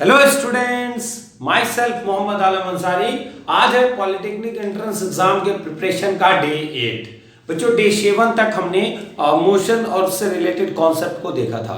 Hello students, myself Mohammad Alam Ansari. आज है polytechnic entrance exam के प्रिपरेशन का डे 8। बच्चों डे 7 तक हमने मोशन और उससे रिलेटेड कॉन्सेप्ट को देखा था।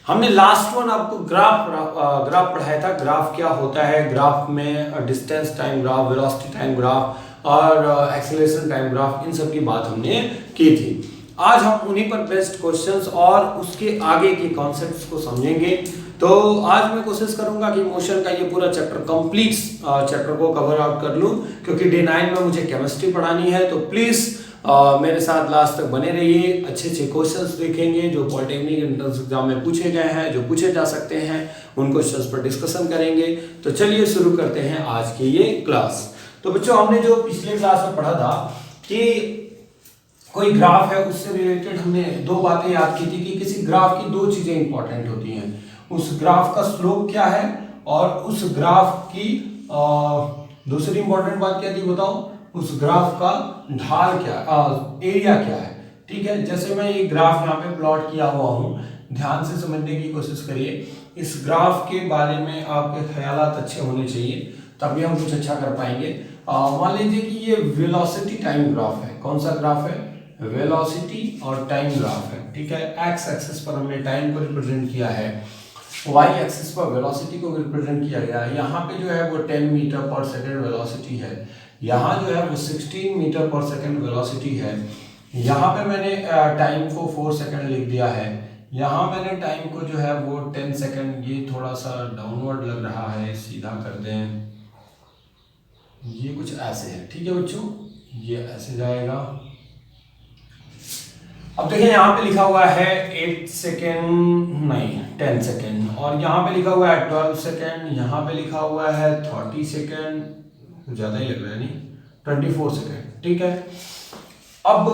हमने लास्ट वन आपको ग्राफ पढ़ाया था। ग्राफ क्या होता है, ग्राफ में distance time graph, velocity time graph और एक्सेलरेशन टाइम ग्राफ, इन सब की बात हमने की थी। आज हम उन्हीं पर बेस्ड क्वेश्चंस और उसके आगे के कॉन्सेप्ट्स को समझेंगे। तो आज मैं कोशिश करूंगा कि मोशन का ये पूरा चैप्टर कंप्लीट चैप्टर को कवर आउट कर लूं, क्योंकि डे 9 में मुझे केमिस्ट्री पढ़ानी है। तो प्लीज मेरे साथ लास्ट तक बने रहिए। अच्छे अच्छे क्वेश्चंस देखेंगे जो पॉलिटेक्निक एंट्रेंस एग्जाम में पूछे गए हैं, जो पूछे जा सकते हैं, उन क्वेश्चंस पर डिस्कशन करेंगे। तो चलिए शुरू करते हैं आज की ये क्लास। तो बच्चों हमने जो पिछले क्लास में पढ़ा था कि कोई ग्राफ है, उससे रिलेटेड हमने दो बातें याद की थी कि किसी ग्राफ की दो चीजें इंपॉर्टेंट होती हैं। उस ग्राफ का स्लोप क्या है और उस ग्राफ की दूसरी इंपॉर्टेंट बात क्या थी बताओ, उस ग्राफ का ढाल क्या, एरिया क्या है। ठीक है, जैसे मैं ये ग्राफ यहाँ पे प्लॉट किया हुआ हूँ, ध्यान से समझने की कोशिश करिए। इस ग्राफ के बारे में आपके ख्यालात अच्छे होने चाहिए, तभी हम कुछ अच्छा कर पाएंगे। मान लीजिए कि ये वेलोसिटी टाइम ग्राफ है। कौन सा ग्राफ है? वेलोसिटी और टाइम ग्राफ है। ठीक है, एक्स एक्सिस पर हमने टाइम को रिप्रेजेंट किया है, वाई एक्सिस पर वेलोसिटी को रिप्रेजेंट किया गया है। यहाँ पे जो है वो 10 मीटर पर सेकेंड वेलोसिटी है, यहाँ जो है वो 16 मीटर पर सेकेंड वेलोसिटी है। यहाँ पे मैंने टाइम को 4 सेकेंड लिख दिया है। यहाँ मैंने टाइम को जो है वो 10 सेकेंड, ये थोड़ा सा डाउनवर्ड लग रहा है, सीधा कर दें, ये कुछ ऐसे है। ठीक है बच्चों, ये ऐसे जाएगा। अब देखिए यहाँ पे लिखा हुआ है 8 सेकेंड, नहीं 10 सेकेंड, और यहाँ पे लिखा हुआ है 12 सेकेंड, यहाँ पे लिखा हुआ है 30 सेकेंड, ज़्यादा ही लग रहा है, नहीं 24 सेकेंड। ठीक है, अब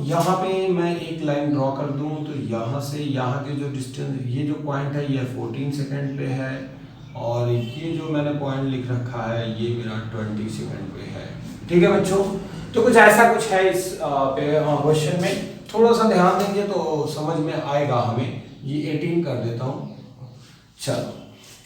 यहाँ पे मैं एक लाइन ड्रॉ कर दूँ तो यहाँ से यहाँ के जो डिस्टेंस, ये जो पॉइंट है ये 14 सेकेंड पे है, और ये जो मैंने पॉइंट लिख रखा है ये मेरा 20 सेकेंड पे है। ठीक है बच्चों, तो कुछ ऐसा कुछ है इस क्वेश्चन में। थोड़ा सा ध्यान देंगे तो समझ में आएगा हमें। ये 18 कर देता हूँ, चलो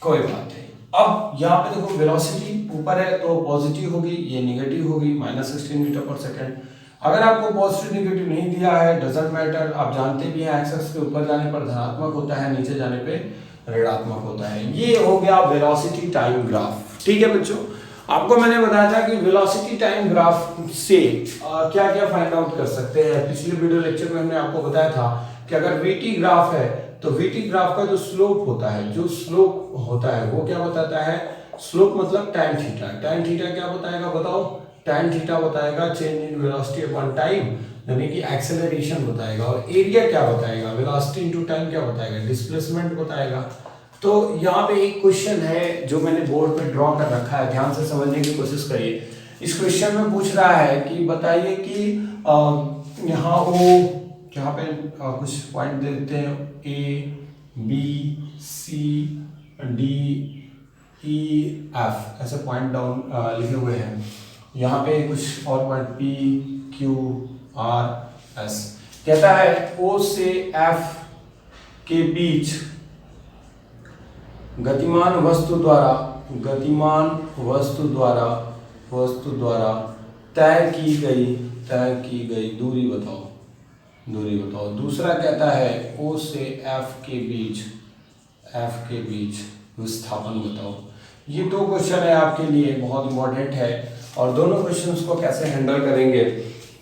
कोई बात नहीं। अब यहाँ पे देखो वेलोसिटी ऊपर है तो पॉजिटिव होगी, ये नेगेटिव होगी, -16 मीटर पर सेकेंड। अगर आपको पॉजिटिव नेगेटिव नहीं दिया है, डजंट मैटर, आप जानते भी हैं एक्सेस के ऊपर जाने पर धनात्मक होता है, नीचे जाने पे ऋणात्मक होता है। ये हो गया वेलोसिटी टाइम ग्राफ। ठीक है बच्चों, आपको मैंने बताया था कि वेलोसिटी टाइम ग्राफ से क्या क्या फाइंड आउट कर सकते हैं। पिछले वीडियो लेक्चर में हमने आपको बताया था कि अगर वीटी ग्राफ है तो वीटी ग्राफ का जो स्लोप होता है, जो स्लोप होता है वो क्या बताता है? स्लोप मतलब tan थीटा। tan थीटा क्या बताएगा बताओ? tan थीटा बताएगा change in velocity upon time, यानी कि एक्सेलरेशन बताएगा। और एरिया क्या बताएगा? वेलोसिटी इनटू टाइम क्या बताएगा? डिस्प्लेसमेंट बताएगा। तो यहाँ पे एक क्वेश्चन है जो मैंने बोर्ड पे ड्रॉ कर रखा है, ध्यान से समझने की कोशिश करिए। इस क्वेश्चन में पूछ रहा है कि बताइए कि यहाँ वो यहाँ पे कुछ पॉइंट दे देते हैं, A B C D E F, ऐसे पॉइंट डाउन लिखे हुए हैं। यहाँ पे कुछ और point P Q R S। कहता है O से F के बीच गतिमान वस्तु द्वारा तय की गई दूरी बताओ। दूसरा कहता है O से F के बीच विस्थापन बताओ। ये दो क्वेश्चन है आपके लिए, बहुत इंपॉर्टेंट है। और दोनों क्वेश्चंस को कैसे हैंडल करेंगे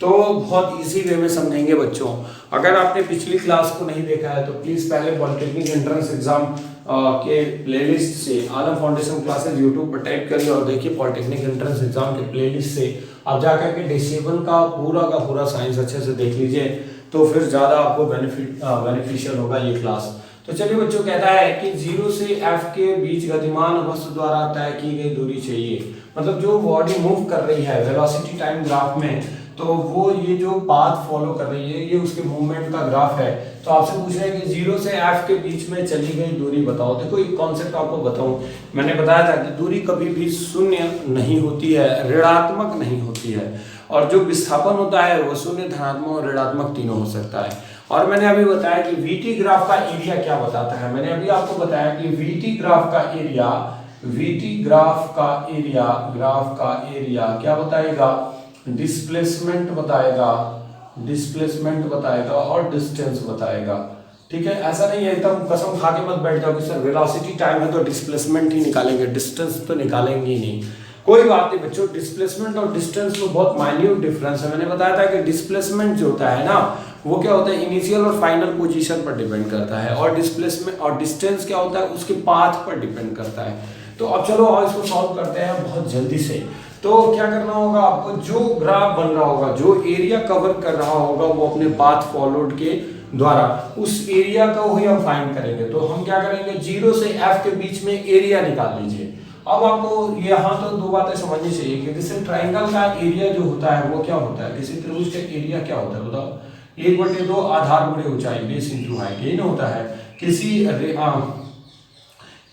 तो बहुत इजी वे में समझेंगे बच्चों। अगर आपने पिछली क्लास को नहीं देखा है तो प्लीज पहले पॉलिटेक्निक एंट्रेंस एग्जाम के प्लेलिस्ट से आलम फाउंडेशन क्लासेस यूट्यूब पर टाइप करिए और देखिए पॉलिटेक्निक एंट्रेंस एग्जाम के प्लेलिस्ट से आप जाकर के डे 7 का पूरा साइंस अच्छे से देख लीजिए, तो फिर ज़्यादा आपको बेनिफिशियल होगा ये क्लास। तो चलिए बच्चों, कहता है कि 0 से F के बीच गतिमान वस्तु द्वारा तय की गई दूरी चाहिए। मतलब जो बॉडी मूव कर रही है वेलोसिटी टाइम ग्राफ में, तो वो ये जो पाथ फॉलो कर रही है ये उसके मूवमेंट का ग्राफ है। तो आपसे पूछ रहे हैं कि 0 से F के बीच में चली गई दूरी बताओ। देखो एक कॉन्सेप्ट आपको बताऊं, मैंने बताया था कि दूरी कभी भी शून्य नहीं होती है, ऋणात्मक नहीं होती है, और जो विस्थापन होता है वो शून्य, धनात्मक और ऋणात्मक तीनों हो सकता है। और मैंने अभी बताया कि वीटी ग्राफ का एरिया क्या बताता है। मैंने अभी आपको बताया कि वीटी ग्राफ का एरिया क्या बताएगा, डिस्प्लेसमेंट बताएगा और डिस्टेंस बताएगा। ठीक है, ऐसा नहीं है एकदम कसम खा के मत बैठ जाओ कि सर वेलोसिटी टाइम है तो डिस्प्लेसमेंट ही निकालेंगे, डिस्टेंस तो निकालेंगे ही नहीं। कोई बात नहीं बच्चों, डिस्प्लेसमेंट और डिस्टेंस में बहुत माइन्यूट डिफरेंस है। मैंने बताया था कि डिस्प्लेसमेंट जो होता है ना, वो क्या होता है, इनिशियल और फाइनल पोजीशन पर डिपेंड करता है, और डिस्प्लेसमेंट और डिस्टेंस क्या होता है, उसके पाथ पर डिपेंड करता है। तो अब चलो और इसको सॉल्व करते हैं बहुत जल्दी से। तो क्या करना होगा आपको, जो ग्राफ बन रहा होगा, जो एरिया कवर कर रहा होगा, वो अपने पाथ फॉलोड के द्वारा उस एरिया को ही हम फाइंड करेंगे। तो हम क्या करेंगे, 0 से f के बीच में एरिया निकाल लीजिए। अब आपको यहाँ तो दो बातें समझनी चाहिए कि जैसे ट्राइंगल का एरिया जो होता है वो क्या होता है, किसी त्रिभुज का एरिया क्या होता है बताओ, 1/2 आधार गुणे ऊंचाई बेस इंटू हाइट, यही ना होता है।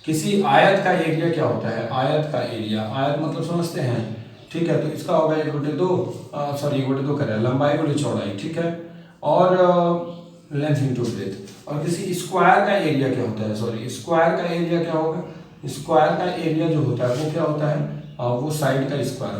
किसी आयत का एरिया क्या होता है, आयत का एरिया, आयत मतलब समझते हैं, ठीक है, तो इसका होगा 1/2 करें लंबाई गुणे चौड़ाई, ठीक है, और लेंथ इंटू ब्रेथ। और किसी स्क्वायर का एरिया क्या होता है, स्क्वायर का एरिया क्या होगा, स्क्वायर का एरिया जो होता है वो क्या होता है, वो साइड का स्क्वायर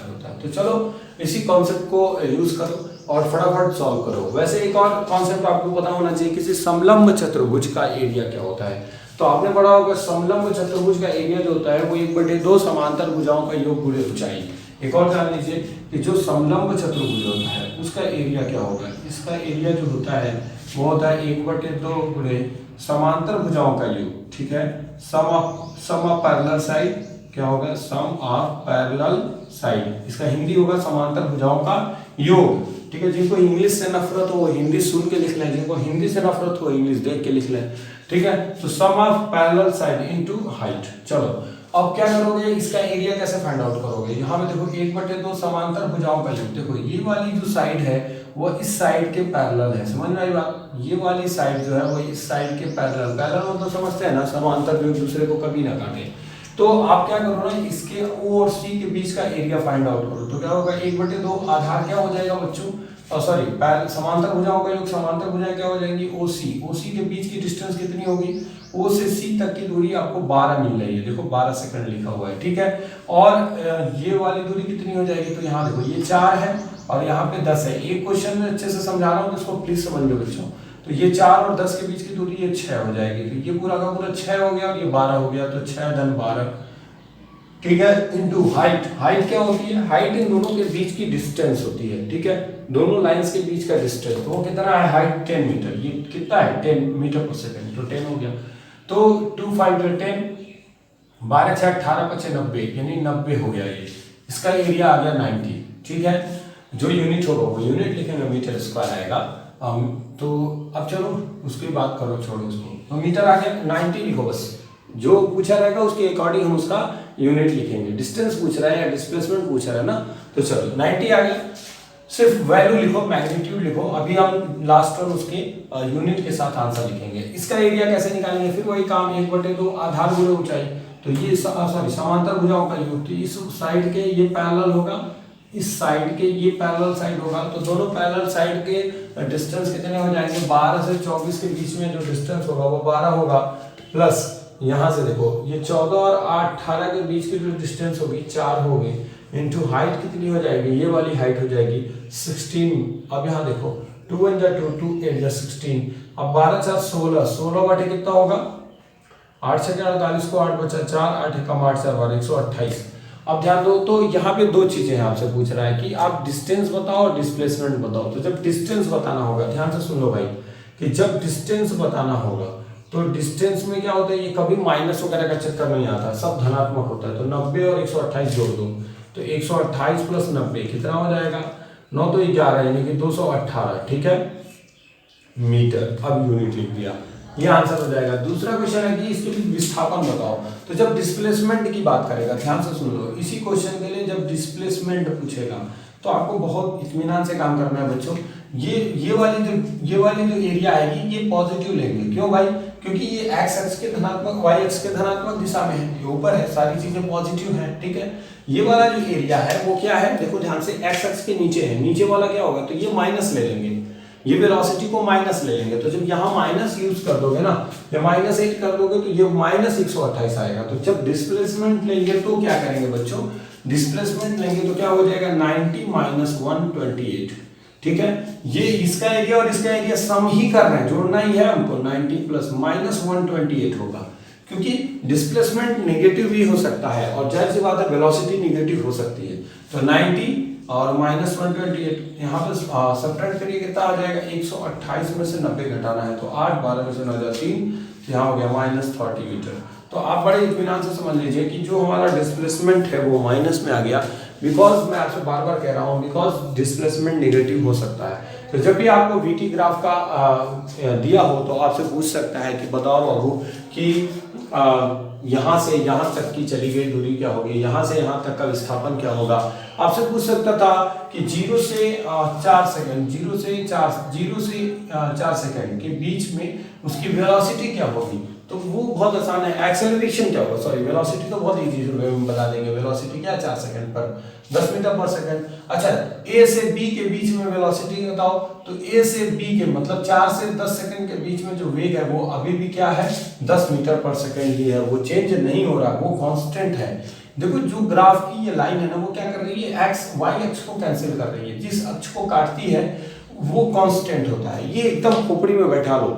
होता है, तो चलो इसी कॉन्सेप्ट को यूज करो और फटाफट सॉल्व करो। वैसे एक और कॉन्सेप्ट आपको पता होना चाहिए, किसी समलंब चतुर्भुज का एरिया क्या होता है। तो आपने पढ़ा होगा समलंब चतुर्भुज का एरिया जो होता है वो 1/2 समांतर भुजाओं का योग गुणे ऊंचाई। एक और जान लीजिए कि जो समलंब चतुर्भुज होता है उसका एरिया क्या होगा, इसका एरिया जो होता है वो होता है 1/2 गुणे समांतर भुजाओं का योग, ठीक है, सम ऑफ पैरेलल साइड क्या होगा, सम ऑफ पैरेलल साइड, इसका हिंदी होगा समांतर भुजाओं का योग। ठीक है, जिनको इंग्लिश से नफरत हो वो हिंदी सुन के लिख लें, जिनको हिंदी से नफरत हो इंग्लिश देख के लिख लें। ठीक है, तो sum of parallel side into height. चलो अब क्या करोगे, इसका एरिया कैसे फाइंड आउट करोगे, यहाँ पे देखो 1/2 समांतर भुजाओं का योग, देखो ये वाली जो साइड है वो इस साइड के पैरेलल है, समझ में आई बात, ये वाली साइड जो है वो इस साइड के पैरेलल मतलब समझते हैं ना, समांतर जो एक दूसरे को कभी ना काटे। तो आप क्या करो ना, इसके O और C के बीच का एरिया फाइंड आउट करो। तो क्या होगा, 1/2 आधार क्या हो जाएगा बच्चों, समांतर भुजाओं का योग, समांतर भुजाएं क्या हो जाएंगी, OC के बीच की डिस्टेंस कितनी होगी, O से C तक की दूरी आपको 12 मिल रही है, देखो 12 सेकंड लिखा हुआ है, ठीक है। और ये वाली दूरी कितनी हो जाएगी, तो यहाँ देखो ये 4 है और यहाँ पे 10 है। एक क्वेश्चन में अच्छे से समझा रहा हूँ तो इसको प्लीज समझ लो बच्चों। तो ये 4 और 10 के बीच की दूरी ये 6 हो जाएगी, तो ये पूरा का पूरा 6 हो गया और ये 12 हो गया, तो 6 धन 12, ठीक है, इनटू हाइट। हाइट क्या होती है, हाइट इन दोनों के बीच की डिस्टेंस होती है, ठीक है, दोनों लाइंस के बीच का डिस्टेंस, तो वो कितना है, हाइट 10 मीटर, ये कितना है 10 मीटर पर सेकंड, तो 10 हो गया। तो 2 5 10, 12 6 18 5 90, यानी 90 हो गया ये, इसका एरिया आ गया 90, ठीक है। जो यूनिट होगा वो यूनिट लिखेंगे, मीटर स्क्वायर आएगा। तो अब चलो उसकी बात करो, छोड़ो उसको, तो मीटर आ गया, 90 लिखो बस, जो पूछा रहेगा उसके अकॉर्डिंग हम उसका यूनिट लिखेंगे। डिस्टेंस पूछ रहा है या डिस्प्लेसमेंट पूछ रहा है ना, तो चलो 90 आ गया, सिर्फ वैल्यू लिखो, मैग्नीट्यूड लिखो। अभी हम लास्ट में उसके यूनिट के साथ आंसर लिखेंगे। इसका एरिया कैसे निकालेंगे, फिर वही काम, 1/2 आधार गुणे ऊंचाई, तो ये समांतर भुजाओं का योग, तो इस साइड के ये पैरेलल होगा, इस साइड के ये पैरेलल साइड होगा, तो दोनों पैरेलल साइड के डिस्टेंस कितने हो जाएंगे, 12 से 24 के बीच में जो डिस्टेंस होगा वो 12 होगा, प्लस यहाँ से देखो ये 14 और 8 18 के बीच की जो डिस्टेंस होगी 4 होगी, इनटू हाइट कितनी हो जाएगी, ये वाली हाइट हो जाएगी 16। अब यहाँ देखो 2 1 जा 2 2 8 जा 16, अब 12 4 16, 16 बटे कितना होगा, 8 6 48 को 8 बचा 4, 8 एकम 8 4 12 128। अब ध्यान दो, तो यहाँ पे दो चीजें आपसे पूछ रहा है कि आप डिस्टेंस बताओ और डिस्प्लेसमेंट बताओ। तो जब डिस्टेंस बताना होगा, ध्यान से सुन लो भाई, कि जब डिस्टेंस बताना होगा तो डिस्टेंस में क्या होता है, ये कभी माइनस वगैरह का चक्कर नहीं आता, सब धनात्मक होता है। तो 90 और 128 जोड़ दो, तो 128 प्लस 90 कितना हो जाएगा, 9 तो 11 यानी कि 218, ठीक है, मीटर। अब यूनिट लिख दिया, ये आंसर हो जाएगा। दूसरा क्वेश्चन है कि इसके लिए विस्थापन बताओ। तो जब डिस्प्लेसमेंट की बात करेगा, ध्यान से सुन लो, इसी क्वेश्चन के लिए जब डिस्प्लेसमेंट पूछेगा तो आपको बहुत इत्मीनान से काम करना है बच्चों। ये वाली जो एरिया आएगी ये पॉजिटिव लेंगे, क्यों भाई, क्योंकि ये एक्स एक्स के धनात्मक, वाई एक्स के धनात्मक दिशा में है, ये ऊपर है, सारी चीजें पॉजिटिव हैं, ठीक है। ये वाला जो एरिया है वो क्या है, देखो ध्यान से, एक्स एक्स के नीचे है, नीचे वाला क्या होगा, तो ये माइनस ले लेंगे, ये वेलोसिटी को माइनस ले लेंगे, तो जब यहाँ माइनस यूज कर दोगे ना, या -8 कर दोगे तो ये -128 आएगा। तो जब डिस्प्लेसमेंट लेंगे तो क्या करेंगे बच्चों, डिस्प्लेसमेंट लेंगे तो क्या हो जाएगा 90 - 128, ठीक है। ये इसका एरिया और इसका एरिया सम ही कर रहे हैं, जोड़ना ही है हमको, 90 प्लस -128 होगा, क्योंकि डिस्प्लेसमेंट नेगेटिव भी हो सकता है और जाहिर सी बात है वेलोसिटी नेगेटिव हो सकती है। तो 90 और -128 यहाँ पे सब्ट्रैक्ट करिए, कितना आ जाएगा, 128 में से 90 घटाना है, तो 8 12 में से 9 जाए 3, यहाँ हो गया -30 मीटर। तो आप बड़े इत्मीनान से समझ लीजिए कि जो हमारा डिस्प्लेसमेंट है वो माइनस में आ गया, बिकॉज मैं आपसे बार बार कह रहा हूँ, बिकॉज डिस्प्लेसमेंट नेगेटिव हो सकता है। तो जब भी आपको वीटी ग्राफ का दिया हो तो आपसे पूछ सकता है कि बताओ बाबू कि यहाँ से यहाँ तक की चली गई दूरी क्या होगी, यहाँ से यहाँ तक का विस्थापन क्या होगा। आपसे पूछ सकता था कि 0 से 4 सेकंड, 0 से 4 सेकंड के बीच में उसकी वेलोसिटी क्या होगी, तो वो बहुत आसान है। एक्सेलरेशन क्या होगा, सॉरी वेलोसिटी तो बहुत इजी वे में बता देंगे। वेलोसिटी क्या है, 4 सेकंड पर 10 मीटर पर सेकंड। अच्छा, ए से बी के बीच में वेलोसिटी बताओ, तो ए से बी के मतलब 4 से 10 सेकंड के बीच में जो वेग है वो अभी भी क्या है, 10 मीटर पर सेकंड ही है, वो चेंज नहीं हो रहा, वो कांस्टेंट है। देखो जो ग्राफ की ये लाइन है ना, वो क्या कर रही है, एक्स वाई अक्ष को कैंसिल कर रही है, जिस अक्ष को काटती है वो कांस्टेंट होता है। ये एकदम खोपड़ी में बैठा लो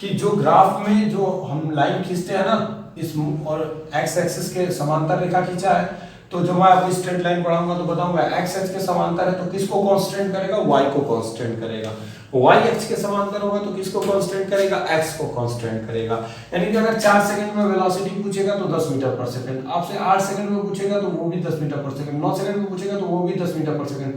कि जो ग्राफ में जो हम लाइन खींचते हैं ना, इस और एक्स एक्सिस के समांतर रेखा खींचा है, तो जब मैं आपको स्ट्रेट लाइन पढ़ाऊंगा तो बताऊंगा एक्स एक्स के समांतर है तो किसको कांस्टेंट करेगा, वाई को कांस्टेंट करेगा। वाई एक्स के समांतर होगा तो किसको कांस्टेंट करेगा, एक्स को कांस्टेंट करेगा। यानी कि अगर 4 सेकंड में वेलोसिटी पूछेगा तो 10 मीटर पर सेकंड, आपसे 8 सेकंड में पूछेगा तो वो भी 10 मीटर पर सेकंड, 9 सेकंड में पूछेगा तो वो भी 10 मीटर पर सेकंड,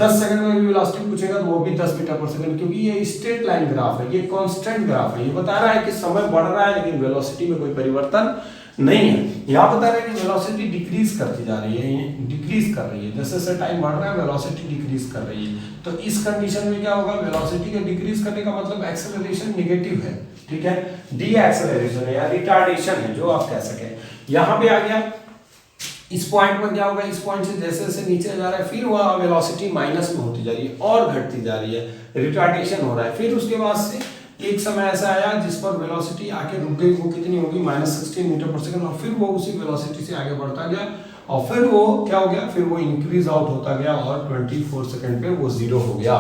10 सेकंड में भी वेलोसिटी पूछेगा तो वो भी 10 मीटर पर सेकंड, क्योंकि ये स्ट्रेट लाइन ग्राफ है, ये कांस्टेंट ग्राफ है। ये बता रहा है कि समय बढ़ रहा है लेकिन वेलोसिटी में कोई परिवर्तन नहीं है। यहाँ बता रहे हैं कि वेलोसिटी डिक्रीज करती जा रही है, डिक्रीज कर रही है, जैसे जैसे टाइम बढ़ रहा है वेलोसिटी डिक्रीज कर रही है। तो इस कंडीशन में क्या होगा, वेलोसिटी के डिक्रीज करने का मतलब एक्सेलरेशन नेगेटिव है, ठीक है, डी एक्सेलरेशन है या रिटार्डेशन है, जो आप कह सके। यहाँ पे आ गया, इस पॉइंट पर क्या होगा, इस पॉइंट से जैसे जैसे नीचे जा रहा है फिर वह वेलोसिटी माइनस में होती जा रही है और घटती जा रही है, रिटार्डेशन हो रहा है। फिर उसके बाद से एक समय ऐसा आया जिस पर वेलोसिटी आके रुक गई, वो कितनी होगी, -16 मीटर पर सेकंड, और फिर वो उसी वेलोसिटी से आगे बढ़ता गया और फिर वो क्या हो गया, फिर वो इंक्रीज आउट होता गया और 24 सेकंड पे वो 0 हो गया।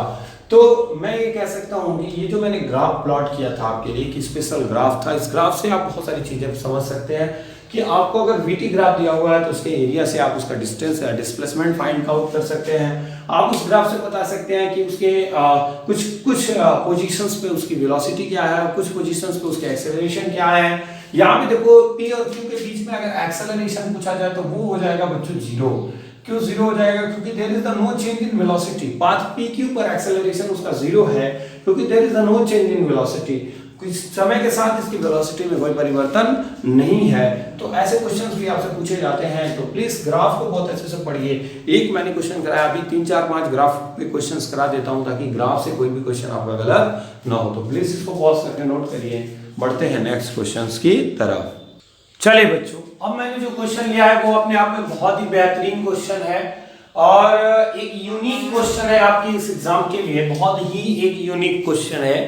तो मैं ये कह सकता हूँ कि ये जो मैंने ग्राफ प्लॉट किया था आपके लिए, एक स्पेशल ग्राफ था, इस ग्राफ से आप बहुत सारी चीजें समझ सकते हैं कि आपको अगर वीटी ग्राफ दिया हुआ है तो उसके एरिया से आप उसका डिस्टेंस या डिस्प्लेसमेंट फाइंड आउट कर सकते हैं। आप उस ग्राफ से बता सकते हैं कि उसके कुछ पोजीशंस पे उसकी वेलोसिटी क्या है, कुछ पोजीशंस पे उसके एक्सेलरेशन क्या है। यहाँ पे देखो P और Q के बीच में अगर एक्सेलरेशन पूछा जाए तो वो हो जाएगा बच्चों 0। क्यों 0 हो जाएगा, क्योंकि there is the no change in velocity. Path PQ पर एक्सेलरेशन उसका 0 है क्योंकि there is the no change in velocity, कुछ समय के साथ इसकी वेलोसिटी में कोई परिवर्तन नहीं है। तो ऐसे क्वेश्चंस भी आपसे पूछे जाते हैं, तो प्लीज ग्राफ को बहुत अच्छे से पढ़िए। एक मैंने क्वेश्चन कराया, अभी 3 4 5 ग्राफ पे क्वेश्चंस करा देता हूं ताकि ग्राफ से कोई भी क्वेश्चन आपका गलत ना हो। तो प्लीज इसको पॉज करके नोट करिए। बढ़ते हैं नेक्स्ट क्वेश्चंस की तरफ। चलिए बच्चों, अब मैंने जो क्वेश्चन लिया है वो अपने आप में बहुत ही बेहतरीन क्वेश्चन है और एक यूनिक क्वेश्चन है आपकी इस एग्जाम के लिए, बहुत ही एक यूनिक क्वेश्चन है।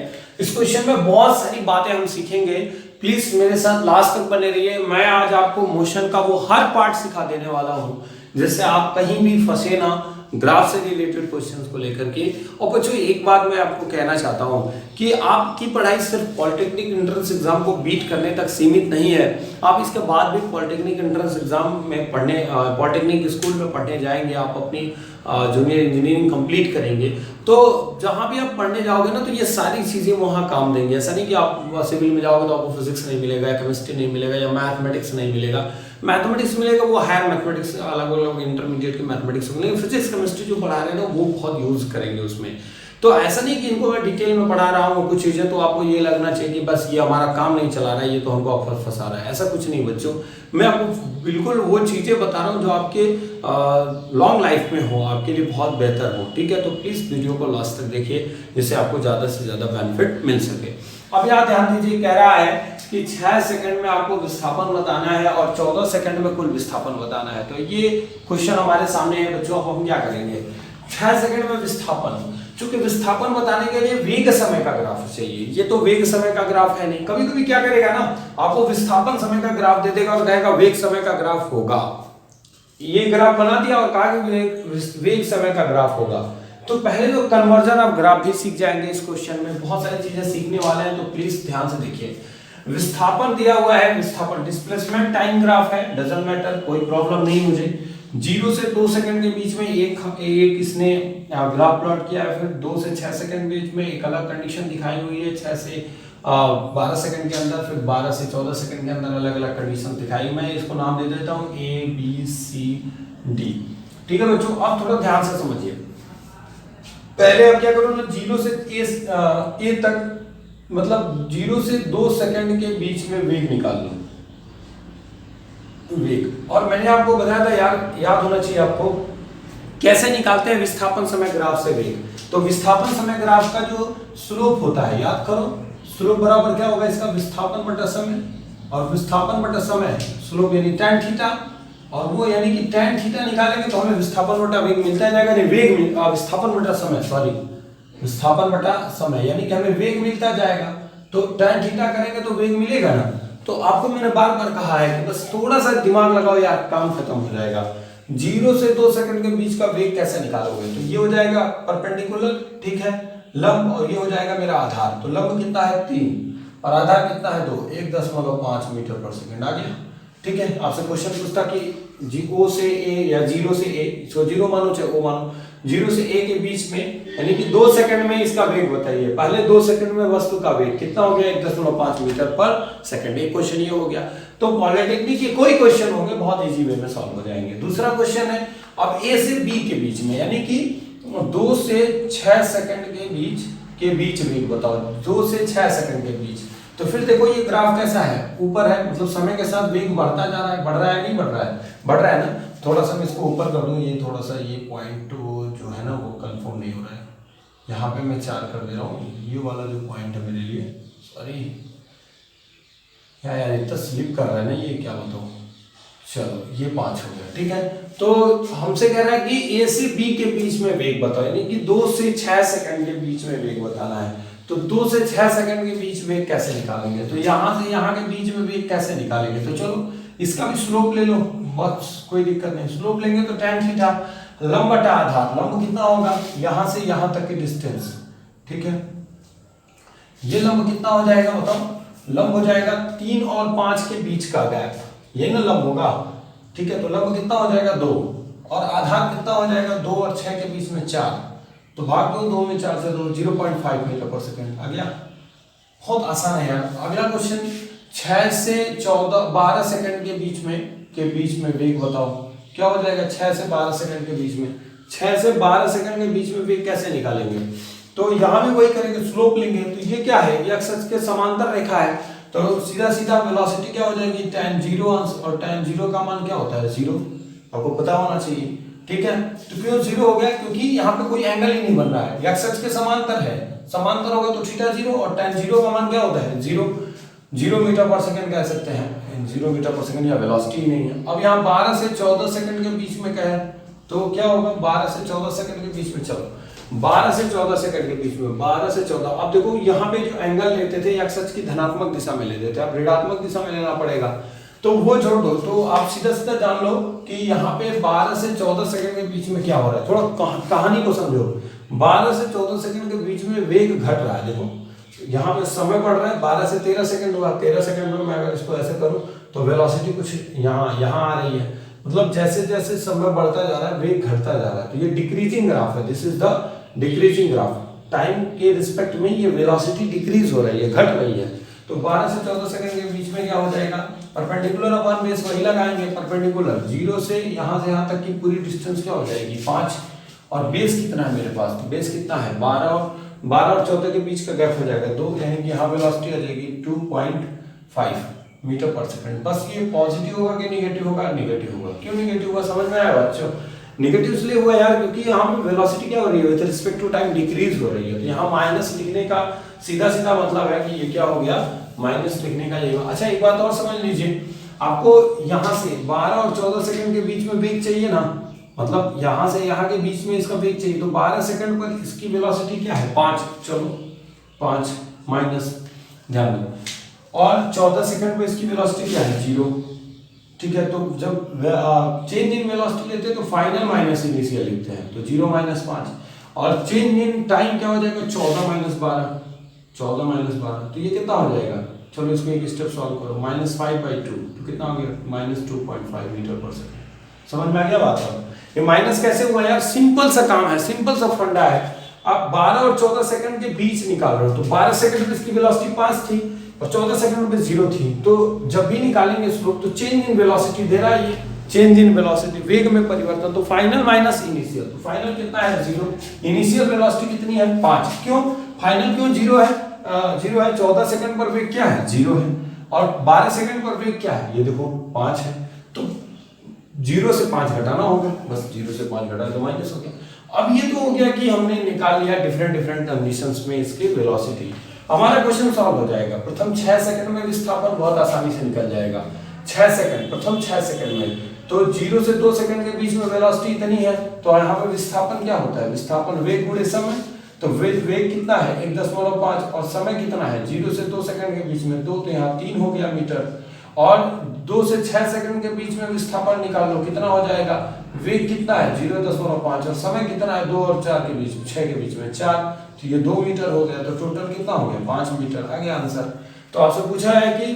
इस क्वेश्चन में बहुत सारी बातें हम सीखेंगे, प्लीज मेरे साथ लास्ट तक बने रहिए। मैं आज आपको मोशन का वो हर पार्ट सिखा देने वाला हूँ जिससे आप कहीं भी फंसे ना ग्राफ से रिलेटेड क्वेश्चंस को लेकर के। और बच्चों एक बात मैं आपको कहना चाहता हूँ कि आपकी पढ़ाई सिर्फ पॉलिटेक्निक एंट्रेंस एग्जाम को बीट करने तक सीमित नहीं है। आप इसके बाद भी पॉलिटेक्निक एंट्रेंस एग्जाम में पढ़ने, पॉलिटेक्निक स्कूल में पढ़ने जाएंगे, आप अपनी जूनियर इंजीनियरिंग कंप्लीट करेंगे, तो जहाँ भी आप पढ़ने जाओगे ना तो ये सारी चीज़ें वहाँ काम देंगे। ऐसा नहीं कि आप सिविल में जाओगे तो आपको फिजिक्स नहीं मिलेगा, केमिस्ट्री नहीं मिलेगा या मैथमेटिक्स नहीं मिलेगा। मैथमेटिक्स मिलेगा, वो हायर मैथमेटिक्स, अलग अलग इंटरमीडिएट के मैथमेटिक्स मिलेंगे। फिजिक्स केमिस्ट्री जो पढ़ा रहे हैं ना वो बहुत यूज करेंगे उसमें। तो ऐसा नहीं कि इनको मैं डिटेल में पढ़ा रहा हूँ कुछ चीज़ें तो आपको ये लगना चाहिए कि बस ये हमारा काम नहीं चला रहा है, ये तो हमको ऑफर फंसा रहा है। ऐसा कुछ नहीं बच्चों, मैं आपको बिल्कुल वो चीज़ें बता रहा हूँ जो आपके लॉन्ग लाइफ में हो, आपके लिए बहुत बेहतर हो, ठीक है। तो प्लीज़ वीडियो को लास्ट तक देखिए जिससे आपको ज़्यादा से ज़्यादा बेनिफिट मिल सके। अब यहाँ ध्यान दीजिए, कह रहा है कि 6 सेकंड में आपको विस्थापन बताना है और 14 सेकंड में कुल विस्थापन बताना है। तो ये क्वेश्चन हमारे सामने है बच्चों। अब हम क्या करेंगे, 6 सेकंड में विस्थापन, चूंकि विस्थापन बताने के लिए वेग समय का ग्राफ चाहिए, ये तो वेग समय का ग्राफ है नहीं। कभी कभी क्या करेगा ना, आपको विस्थापन समय का ग्राफ दे देगा और कहेगा वेग समय का ग्राफ होगा। ये ग्राफ बना दिया और कहा कि वेग समय का ग्राफ होगा। तो पहले तो कन्वर्जन ऑफ ग्राफ भी सीख जाएंगे इस क्वेश्चन में, बहुत सारी चीजें सीखने वाले हैं, तो प्लीज ध्यान से देखिए। विस्थापन दिया हुआ है, विस्थापन डिस्प्लेसमेंट टाइम ग्राफ है, डजंट मैटर, कोई प्रॉब्लम नहीं मुझे। 0 से 2 सेकंड के बीच में एक इसने ग्राफ प्लॉट किया है, फिर 2 से 6 सेकंड के बीच में एक अलग कंडीशन दिखाई हुई है, 6 से 12 सेकंड के अंदर, फिर 12 से 14 सेकंड के अंदर अलग अलग कंडीशन दिखाई। मैं इसको नाम दे देता हूँ A B C D। ठीक है बच्चों, अब थोड़ा ध्यान से समझिए। पहले अब क्या करो ना, 0 से A तक, मतलब 0 से 2 सेकंड के बीच में वेग निकाल लो, वेग। और मैंने आपको बताया था यार, याद होना चाहिए आपको, कैसे निकालते हैं विस्थापन समय ग्राफ से वेग। तो विस्थापन समय ग्राफ का जो स्लोप होता है, याद करो, स्लोप बराबर क्या होगा इसका, विस्थापन बटा समय, और विस्थापन बटा समय स्लोप यानी tan थीटा, और वो यानी कि tan थीटा निकालेंगे तो हमें विस्थापन बटा वेग मिलता जाएगा, नहीं वेग विस्थापन बटा समय, सॉरी विस्थापन बटा समय, यानी कि हमें वेग मिलता जाएगा। तो tan थीटा करेंगे तो वेग मिलेगा ना। तो आपको मैंने बार बार कहा है कि बस थोड़ा सा दिमाग लगाओ यार, काम खत्म हो जाएगा। 0 से 2 सेकंड के बीच का वेग कैसे निकालोगे, तो ये हो जाएगा परपेंडिकुलर, ठीक है, लंब, और ये हो जाएगा मेरा आधार। तो लंब कितना है 3 और आधार कितना है 2, 1.5 मीटर पर सेकंड आ गया। ठीक है, आपसे क्वेश्चन पूछता कि O से A या 0 से A, इसको 0 मानो चाहे O मानो, 0 से A के बीच में यानी कि 2 सेकंड में इसका वेग बताइए। पहले 2 सेकंड में वस्तु का वेग कितना हो गया, 1.5 मीटर पर सेकंड। एक क्वेश्चन ये हो गया। तो पॉलिटेक्निक के कोई क्वेश्चन होंगे बहुत इजी वे में सॉल्व हो जाएंगे। दूसरा क्वेश्चन है, अब A से B के बीच में यानी कि 2 से 6 सेकंड के बीच वेग बताओ, 2 से 6 सेकंड के बीच। तो फिर देखो ये ग्राफ कैसा है, ऊपर है, मतलब समय के साथ वेग बढ़ता जा रहा है, बढ़ रहा है नहीं बढ़ रहा है, बढ़ रहा है ना। थोड़ा सा मैं इसको ऊपर कर दूं, ये थोड़ा सा ये पॉइंट जो है ना वो कंफर्म नहीं हो रहा है, यहाँ पे मैं 4 कर दे रहा हूँ, ये वाला जो पॉइंट है मेरे लिए, सॉरी यार इतना स्लिप कर रहा है ना, ये क्या बताऊँ, चलो ये 5 हो गया। ठीक है, तो हमसे कह रहा है कि A से B के बीच में वेग बताओ, यानी कि 2 से 6 सेकंड के बीच में वेग बताना है। तो 2 से 6 सेकंड के बीच वेग कैसे निकालेंगे, तो यहाँ से यहाँ के बीच में वेग कैसे निकालेंगे। तो चलो इसका भी स्लोप ले लो, बस कोई दिक्कत नहीं, स्लोप लेंगे तो tan थीटा, लंब बटा आधार, लंब कितना होगा यहाँ से यहाँ तक की डिस्टेंस, ठीक है, ये लंब कितना हो जाएगा बताओ, लंब हो जाएगा 3 और 5 के बीच का गैप, ये ना लंब होगा। ठीक है, तो लंब कितना हो जाएगा 2, और आधार कितना हो जाएगा 2 और 6 के बीच में 4, तो भाग दो 2 में 4 से 2, 0.5 मीटर पर सेकंड आ गया। बहुत आसान है यार। अगला क्वेश्चन, 6 से 12 सेकंड के बीच में वेग बताओ, क्या हो जाएगा 6 से 12 सेकंड के बीच में, 6 से 12 सेकंड के बीच में वेग कैसे निकालेंगे। तो यहाँ भी वही करेंगे, स्लोप लेंगे। तो ये क्या है, ये अक्ष के समांतर रेखा है, तो सीधा सीधा वेलोसिटी क्या हो जाएगी tan 0 अंश, और tan 0 का मान क्या होता है 0, आपको पता होना चाहिए। ठीक है, तो क्यों 0 हो गया, क्योंकि यहाँ पे कोई एंगल ही नहीं बन रहा है, एक्स के समांतर है, समांतर होगा तो थीटा 0, और tan 0 का मान क्या होता है 0 मीटर पर सेकंड कह सकते हैं, 0 मीटर पर सेकंड, या वेलोसिटी ही नहीं है। अब यहाँ 12 से 14 सेकंड के बीच में क्या है, तो क्या होगा 12 से 14 सेकंड के बीच में, चलो 12 से 14 सेकंड के बीच में, 12 से 14। अब देखो यहाँ पे जो एंगल लेते थे एक्स की धनात्मक दिशा में लेते थे, अब ऋणात्मक दिशा में लेना पड़ेगा, तो वो छोड़ दो। तो आप सीधा सीधा जान लो कि यहाँ पे 12 से 14 सेकंड के बीच में क्या हो रहा है, थोड़ा कहानी को समझो। 12 से 14 सेकंड के बीच में वेग घट रहा है, देखो यहाँ पे समय बढ़ रहा है, 12 से 13 सेकंड हुआ, 13 सेकंड में मैं अगर इसको ऐसे करूँ तो वेलोसिटी कुछ यहाँ आ रही है, मतलब जैसे जैसे समय बढ़ता जा रहा है वेग घटता जा रहा है। तो ये डिक्रीजिंग ग्राफ है, this is the decreasing graph, time के रिस्पेक्ट में ये वेलोसिटी डिक्रीज हो रही है, घट रही है। तो 12 से 14 सेकंड के बीच में क्या हो जाएगा, परपेंडिकुलर अपॉन बेस वही लगाएंगे, परपेंडिकुलर 0 से यहाँ तक की पूरी डिस्टेंस क्या हो जाएगी 5, और बेस कितना है मेरे पास, तो बेस कितना है 12 और 14 के बीच का गैप हो जाएगा 2, यानी कि यहाँ वेलोसिटी आ जाएगी 2.5 मीटर पर सेकंड। बस ये पॉजिटिव होगा कि निगेटिव होगा, निगेटिव होगा। क्यों निगेटिव होगा समझ में आया बच्चों, निगेटिव इसलिए हुआ यार क्योंकि यहाँ पे वेलोसिटी क्या हो रही है with respect to time decrease हो रही है, तो यहाँ माइनस लिखने का सीधा सीधा मतलब है कि ये क्या हो गया माइनस लिखने का ये। अच्छा एक बात और समझ लीजिए, आपको यहाँ से 12 और 14 सेकंड के बीच में वेग चाहिए ना, मतलब यहां से यहां के बीच में इसका वेग चाहिए, तो 12 सेकंड पर इसकी वेलोसिटी क्या है 5, चलो 5 माइनस, ध्यान दो, और 14 सेकंड पर इसकी वेलोसिटी क्या है 0, ठीक है। तो जब चेंज इन वेलोसिटी लेते हैं तो फाइनल माइनस इनिशियल लिखते हैं, तो 0 माइनस 5, और चेंज इन टाइम क्या हो जाएगा 14 माइनस 12, 14 माइनस 12, तो ये कितना हो जाएगा, चलो इसको एक स्टेप सॉल्व करो, -5/2, तो कितना हो गया -2.5 मीटर पर सेकंड। समझ में आ गया बात? ये माइनस कैसे हुआ यार, सिंपल सा काम है, सिंपल सा फंडा है। आप 12 और 14 सेकंड के बीच निकाल रहे हो, तो 12 सेकंड पे इसकी वेलोसिटी 5 थी और 14 सेकंड पे 0 थी, तो जब भी निकालेंगे स्लोप तो चेंज इन वेलोसिटी दे रहा है ये, चेंज इन वेलोसिटी, वेग में परिवर्तन, तो फाइनल माइनस इनिशियल, तो फाइनल कितना है 0, इनिशियल वेलोसिटी कितनी है 5, क्यों फाइनल क्यों 0 है, 0 है, 14 सेकंड पर वेग क्या है 0 है, और 12 सेकंड पर वेग क्या है ये देखो 5 है, तो 0 से 5 घटाना होगा, बस 0 से 5 घटा तो माइनस हो गया। अब ये तो हो गया कि हमने निकाल लिया डिफरेंट कंडीशंस में इसकी वेलोसिटी। हमारा क्वेश्चन सॉल्व हो जाएगा, प्रथम 6 सेकंड में विस्थापन बहुत आसानी से निकल जाएगा, 6 सेकंड, प्रथम 6 सेकंड में, तो 0 से 2 सेकंड के बीच में वेलोसिटी इतनी है, तो यहाँ पे विस्थापन क्या होता है, विस्थापन वेग गुणे समय, तो वेग कितना है 1.5, और समय कितना है 0 से 2 सेकंड के बीच में 2, तो यहाँ 3 हो गया मीटर, और 2 से 6 सेकंड के बीच में विस्थापन निकाल लो कितना हो जाएगा, वेग कितना है 0.5, और समय कितना है 2 और 4 के बीच में, 6 के बीच में 4, तो ये 2 मीटर हो गया, तो टोटल कितना हो गया 5 मीटर, आ गया आंसर। तो आपसे पूछा है कि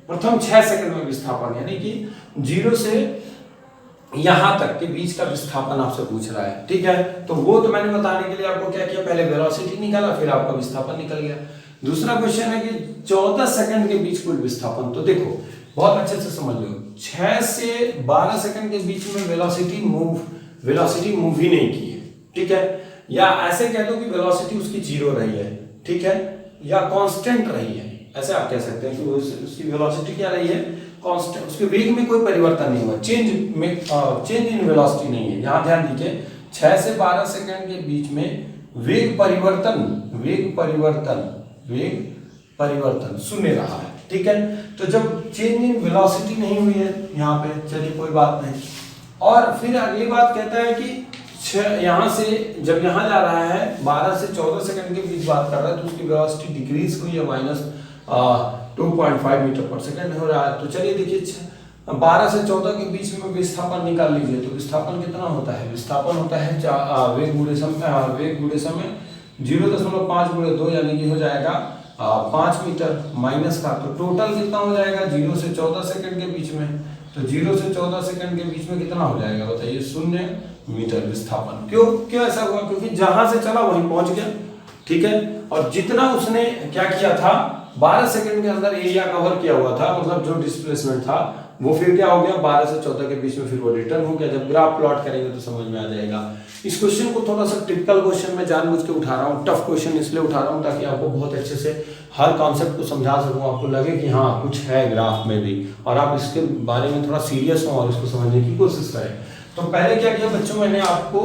प्रथम 6 सेकंड में विस्थापन, यानी कि 0 से यहां तक के बीच का विस्थापन आपसे पूछ रहा है, ठीक है। तो वो तो मैंने बताने के लिए आपको क्या किया, पहले वेलोसिटी निकाला, फिर आपका विस्थापन निकल गया। दूसरा क्वेश्चन है कि 14 सेकंड के बीच कुल विस्थापन, तो देखो बहुत अच्छे से समझ लो, 6 से 12 सेकंड के बीच में वेलोसिटी मूव ही नहीं की है, ठीक है, या ऐसे कह दो कि वेलोसिटी उसकी 0 रही है, ठीक है, या कांस्टेंट रही है, ऐसे आप कह सकते हैं कि उसकी वेलोसिटी क्या रही है कांस्टेंट, उसके वेग में कोई परिवर्तन नहीं हुआ, चेंज इन वेलोसिटी नहीं है। यहां ध्यान दीजिए 6 से 12 सेकंड के बीच में वेग परिवर्तन शून्य रहा है, ठीक है। तो जब चेंज इन वेलोसिटी नहीं हुई है यहाँ पे, चलिए कोई बात नहीं। और फिर अगली बात कहता है कि यहाँ से जब यहाँ जा रहा है 12 से 14 सेकंड के बीच बात कर रहा है, तो उसकी वेलोसिटी डिक्रीज हुई है -2.5 मीटर पर सेकंड हो रहा है। तो चलिए देखिए 12 से 14 के बीच में विस्थापन निकाल लीजिए, तो विस्थापन कितना होता है, विस्थापन होता है वेग गुणे समय 0.5 गुणे 2, यानी कि हो जाएगा 5 मीटर माइनस का, तो टोटल कितना हो जाएगा 0 से 14 सेकंड के बीच में, तो 0 से 14 सेकंड के बीच में कितना हो जाएगा बताइए 0 मीटर विस्थापन। क्यों ऐसा हुआ, क्योंकि जहां से चला वहीं पहुंच गया, ठीक है, और जितना उसने क्या किया था 12 सेकंड के अंदर एरिया कवर किया हुआ था, मतलब जो डिस्प्लेसमेंट था वो फिर क्या हो गया 12 से 14 के बीच में फिर वो रिटर्न हो गया। जब ग्राफ प्लॉट करेंगे तो समझ में आ जाएगा। इस क्वेश्चन को थोड़ा सा टिपिकल क्वेश्चन में जानबूझ के उठा रहा हूँ, टफ क्वेश्चन इसलिए उठा रहा हूँ ताकि आपको बहुत अच्छे से हर कॉन्सेप्ट को समझा सकूँ, आपको लगे कि हाँ कुछ है ग्राफ में भी, और आप इसके बारे में थोड़ा सीरियस हो और इसको समझने की कोशिश करें। तो पहले क्या किया बच्चों, मैंने आपको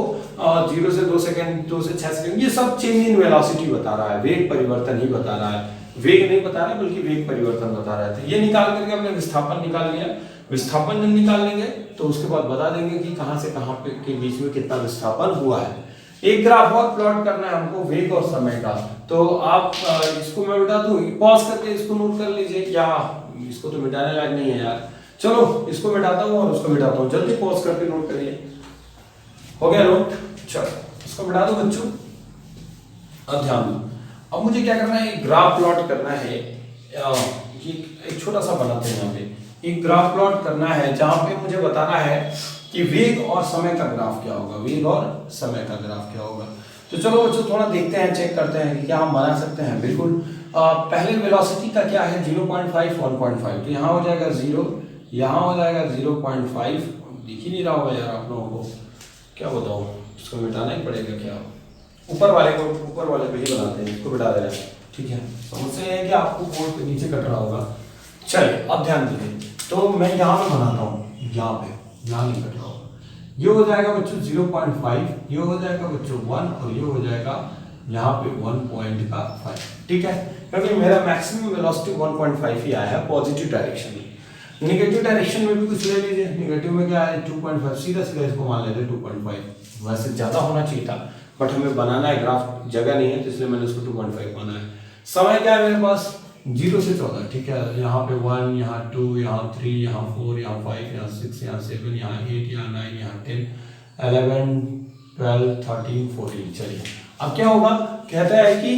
0 से 2 सेकंड 2 से 6 सेकंड ये सब चेंज इन वेलोसिटी बता रहा है, वेग परिवर्तन ही बता रहा है, वेग नहीं बता रहा है बल्कि वेग परिवर्तन बता रहा है। तो ये निकाल करके हमने विस्थापन निकाल लिया। विस्थापन जब निकाल लेंगे तो उसके बाद बता देंगे कि कहां से कहां पे के बीच में कितना विस्थापन हुआ है। एक ग्राफ और प्लॉट करना है हमको वेग और समय का, तो आप इसको मैं बता दूं, पॉज करके इसको नोट कर लीजिए, क्या इसको तो मिटाने लायक नहीं है यार, चलो इसको मिटाता हूं और उसको मिटाता हूं, जल्दी पॉज करके नोट करिए। हो गया नोट, चलो इसको मिटा दो बच्चों। अब ध्यान दो, अब मुझे क्या करना है, एक ग्राफ प्लॉट करना है, एक छोटा सा बनाते हैं यहाँ पे, एक ग्राफ प्लॉट करना है जहां पे मुझे बताना है कि वेग और समय का ग्राफ क्या होगा, वेग और समय का ग्राफ क्या होगा। तो चलो बच्चों थोड़ा देखते हैं, चेक करते हैं कि क्या हम बना सकते हैं। बिल्कुल पहले वेलोसिटी का क्या है 0.5 1.5, तो यहाँ हो जाएगा 0, यहाँ हो जाएगा 0.5, दिख ही नहीं रहा होगा यार आप लोगों को, क्या बताओ इसको मिटाना ही पड़ेगा क्या, ऊपर वाले पे ही बनाते हैं, इसको मिटा दे रहे हैं, ठीक है। समस्या है कि आपको बोर्ड पे नीचे कट रहा होगा। चलिए अब ध्यान दीजिए, तो मैं यहाँ पे बनाता हूँ, यहाँ नहीं कट रहा होगा, ये हो जाएगा बच्चों 0.5, ये हो जाएगा बच्चों 1, और ये हो जाएगा यहाँ पे 1.5, ठीक है, क्योंकि मेरा मैक्सिमम वेलोसिटी 1.5 ही आया है पॉजिटिव डायरेक्शन में। निगेटिव डायरेक्शन में भी कुछ ले लीजिए। निगेटिव में क्या है 2.5, सीधा सीधा इसको मान लेते 2.5। वैसे ज्यादा होना चाहिए था बट हमें बनाना है ग्राफ, जगह नहीं है तो इसलिए मैंने उसको 2.5 माना है। समय क्या है मेरे पास 0 से 14, ठीक है। यहाँ पे 1, यहाँ 2, यहाँ 3, यहाँ 4, यहाँ 5, यहाँ 6, यहाँ 7, यहाँ 8, यहाँ 9, यहाँ 10, 11, 12, 13, 14। चलिए अब क्या होगा, कहता है कि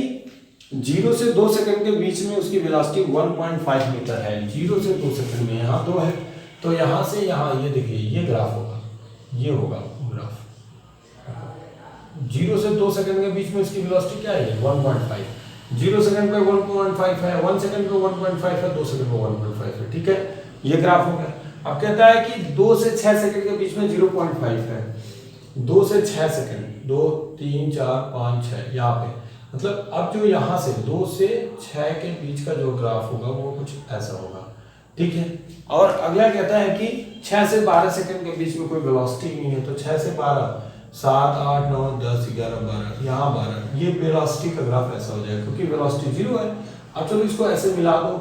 0 से 2 सेकंड के बीच में उसकी वेलोसिटी 1.5 मीटर है। 0 से 2 सेकंड में यहाँ 2 है तो यहाँ से यहाँ ये देखिए ये ग्राफ होगा, ये होगा ग्राफ। 0 से 2 सेकंड के बीच में इसकी वेलोसिटी क्या है 1.5। 0 सेकंड पे 1.5 है, 1 सेकंड पे 1.5 है, 2 सेकंड पे 1.5 है, ठीक है। ये ग्राफ हो गया। अब कहता है कि 2 से 6 सेकंड के बीच में 0.5 है। 2 से 6 सेकंड, 2, 3, 4, 5, 6 यहाँ पे, मतलब अब जो यहाँ से 2 से 6 के बीच का जो ग्राफ होगा वो कुछ ऐसा होगा, ठीक है। और अगला कहता है कि 6 से 12 सेकंड के बीच में कोई वेलोसिटी नहीं है, तो 6 से 12, 7, 8, 9, 10, 11, 12, यहाँ 12, ये वेलोसिटी का ग्राफ ऐसा हो जाएगा क्योंकि वेलोसिटी 0 है। अब चलो इसको ऐसे मिला दो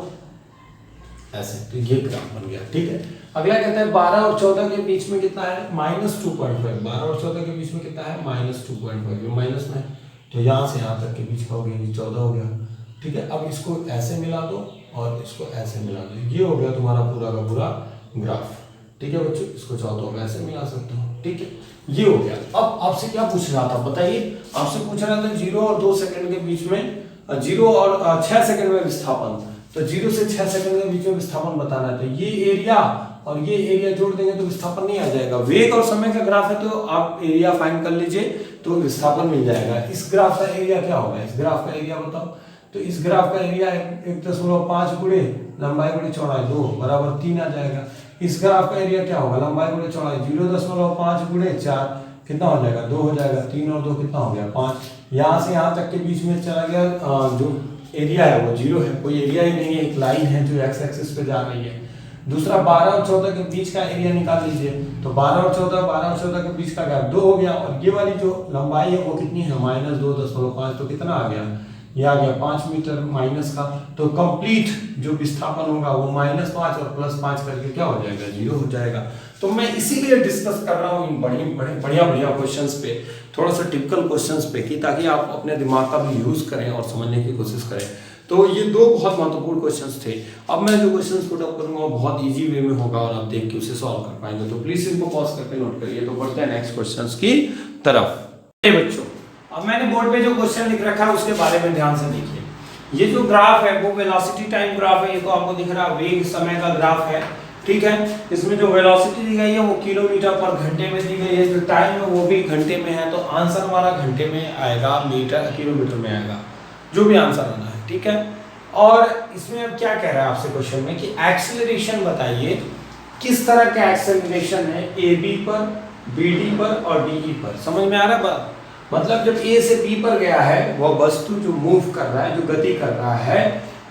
ऐसे, तो ये ग्राफ बन गया, ठीक है। अगला कहता है 12 और 14 के बीच में कितना है -2.5। 12 और 14 के बीच में कितना है -2.5, ये माइनस में, तो यहाँ से यहाँ तक के बीच का हो गया 14 हो गया, ठीक है। अब इसको ऐसे मिला दो और इसको ऐसे मिला दो, ये हो गया तुम्हारा पूरा का पूरा ग्राफ, ठीक है बच्चों। इसको चाहो तो मैं ऐसे मिला सकता हूँ, ठीक है, ये हो गया। अब आपसे क्या पूछ रहा था बताइए, आपसे पूछ रहा था 0 और 2 सेकंड के बीच में, 0 और 6 सेकंड में विस्थापन, तो 0 से 6 सेकंड के बीच में विस्थापन बताना है। तो ये एरिया और ये एरिया जोड़ देंगे तो विस्थापन नहीं आ जाएगा। वेग और समय का ग्राफ है तो आप एरिया फाइंड कर लीजिए तो विस्थापन मिल जाएगा। इस ग्राफ का एरिया क्या होगा, इस ग्राफ का एरिया बताओ। तो इस ग्राफ का एरिया 1.5 गुणे लंबाई गुणे चौड़ाई 2 बराबर 3 आ जाएगा। इस ग्राफ का एरिया क्या होगा, लंबाई गुणे चौड़ाई 0.5 गुणे 4 कितना हो जाएगा 2 हो जाएगा। 3 और 2 कितना हो गया 5। यहाँ से यहाँ तक के बीच में चला गया, जो एरिया है वो 0 है, कोई एरिया ही नहीं है, एक लाइन है जो एक्स एक्सिस पे जा रही है। दूसरा 12 और 14 के बीच का एरिया निकाल लीजिए, तो 12 और 14 के बीच का गैप 2 हो गया, और ये वाली जो लंबाई है वो कितनी है -2.5, तो कितना आ गया, ये आ गया 5 मीटर माइनस का। तो कंप्लीट जो विस्थापन होगा वो -5 और +5 करके क्या हो जाएगा 0 हो जाएगा। तो मैं इसीलिए डिस्कस कर रहा हूँ इन बढ़िया क्वेश्चंस पे, थोड़ा सा टिपिकल क्वेश्चंस पे, कि ताकि आप अपने दिमाग का भी यूज करें और समझने की कोशिश करें। तो ये 2 बहुत महत्वपूर्ण क्वेश्चंस थे। अब मैं जो क्वेश्चंस पुट अप करूंगा वो बहुत इजी वे में होगा और आप देख के उसे सॉल्व कर पाएंगे। तो प्लीज इनको पॉज करके नोट करिए। तो बढ़ते हैं नेक्स्ट क्वेश्चंस की तरफ। बच्चों अब मैंने बोर्ड पे जो क्वेश्चन लिख रखा है उसके बारे में ध्यान से देखिए। ये जो ग्राफ है वो वेलोसिटी टाइम ग्राफ है, ये तो आपको दिख रहा है, वेग समय का ग्राफ है, ठीक है। इसमें जो वेलोसिटी दी गई है वो किलोमीटर पर घंटे में दी गई है, जो टाइम है वो भी घंटे में है, तो आंसर हमारा घंटे में आएगा, किलोमीटर में आएगा, जो भी आंसर आना है, ठीक है। और इसमें अब क्या कह रहा है आपसे क्वेश्चन में कि एक्सेलरेशन बताइए, किस तरह का एक्सेलरेशन है AB पर, BD पर और DE पर। समझ में आ रहा है बात? मतलब जब A से B पर गया है, वह वस्तु जो मूव कर रहा है, जो गति कर रहा है,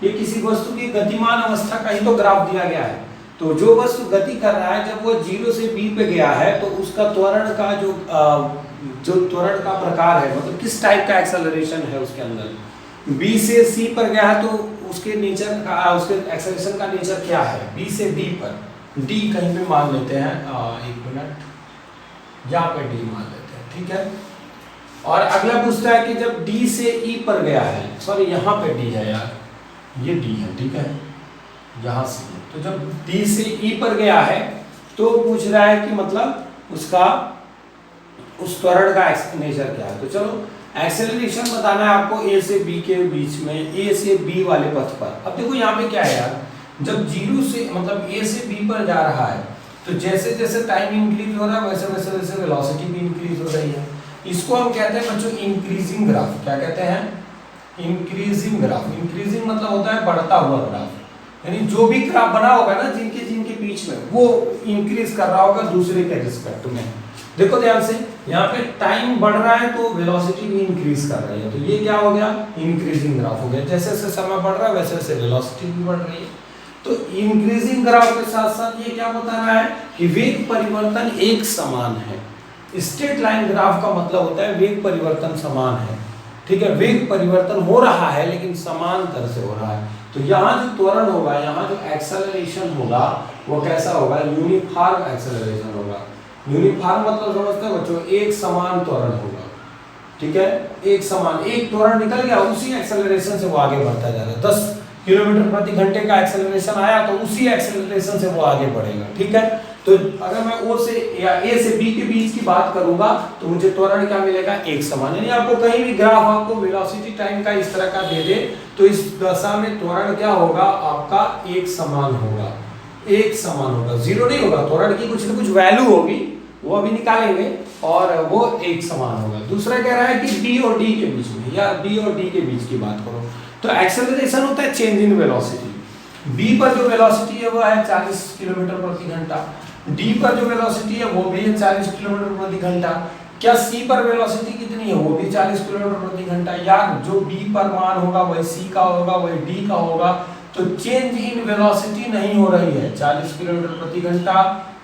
ये किसी वस्तु की गतिमान अवस्था का ही तो ग्राफ दिया गया है। तो जो वस्तु गति कर रहा है, जब वो 0 से B पे गया है तो उसका त्वरण का जो त्वरण का प्रकार है, मतलब किस टाइप का एक्सेलरेशन है उसके अंदर। B से C पर गया है तो उसके नेचर का, उसके एक्सेलरेशन का नेचर क्या है। B से D पर, D कहीं पे मान लेते हैं, 1 मिनट, यहाँ पे D मान लेते हैं, ठीक है। और अगला पूछता है कि जब D से E पर गया है, सॉरी यहाँ पे D है यार, ये D है, ठीक है, यहाँ से, तो जब D से E पर गया है तो पूछ रहा है कि मतलब उसका उस त्वरण का नेचर क्या है। तो चलो एक्सेलरेशन बताना है आपको A से B के बीच में, A से B वाले पथ पर। अब देखो यहाँ पे क्या है यार, जब 0 से मतलब A से B पर जा रहा है तो जैसे जैसे टाइम इंक्रीज हो रहा है वैसे वैसे वैसे वेलोसिटी भी इंक्रीज हो रही है। इसको हम कहते हैं बच्चों इंक्रीजिंग ग्राफ। क्या कहते हैं? Increasing graph. इंक्रीजिंग मतलब होता है बढ़ता हुआ ग्राफ, यानी जो भी ग्राफ बना होगा ना जिनके जिनके बीच में, वो इंक्रीज कर रहा होगा दूसरे के रिस्पेक्ट में। देखो ध्यान से, यहाँ पे टाइम बढ़ रहा है तो वेलोसिटी भी इंक्रीज कर रही है, तो ये क्या हो गया, इंक्रीजिंग ग्राफ हो गया। जैसे जैसे समय बढ़ रहा है वैसे वैसे वेलोसिटी भी बढ़ रही है। तो इंक्रीजिंग ग्राफ के साथ साथ ये क्या बता रहा है कि वेग परिवर्तन एक समान है। स्ट्रेट लाइन ग्राफ का मतलब होता है वेग परिवर्तन समान है, ठीक है। वेग परिवर्तन हो रहा है लेकिन समान दर से हो रहा है। तो यहाँ जो त्वरण होगा, यहाँ जो एक्सेलरेशन होगा वो कैसा होगा, यूनिफॉर्म एक्सेलरेशन होगा। यूनिफॉर्म मतलब समझते हैं बच्चों, एक समान त्वरण होगा, ठीक है, एक समान, एक त्वरण निकल गया उसी एक्सेलरेशन से वो आगे बढ़ता जा रहा है। 10 किलोमीटर प्रति घंटे का एक्सेलरेशन आया तो उसी एक्सेलरेशन से वो आगे बढ़ेगा, ठीक है। तो अगर मैं ओ से या ए से बी के बीच की बात करूंगा तो मुझे त्वरण क्या मिलेगा, एक समान। यानी आपको कहीं भी ग्राफ आपको वेलोसिटी टाइम का इस तरह का दे दे तो इस दशा में त्वरण क्या होगा, आपका एक समान होगा, एक समान होगा, जीरो नहीं होगा। त्वरण की कुछ ना कुछ वैल्यू होगी, वो अभी निकालेंगे, और वो एक समान होगा। दूसरा कह रहा है कि बी और डी के बीच में, या बी और डी के बीच की बात करो तो एक्सेलरेशन होता है चेंज इन वेलोसिटी। बी पर जो वेलोसिटी है वो है 40 किलोमीटर प्रति घंटा, डी पर जो वेलोसिटी है वो भी है 40 किलोमीटर प्रति घंटा। क्या सी पर वेलोसिटी कितनी है, वो भी 40 किलोमीटर प्रति घंटा। यार जो बी पर मान होगा वही सी का होगा, वही डी का होगा। तो चेंज इन वेलोसिटी नहीं हो रही है, 40 किलोमीटर प्रति घंटा,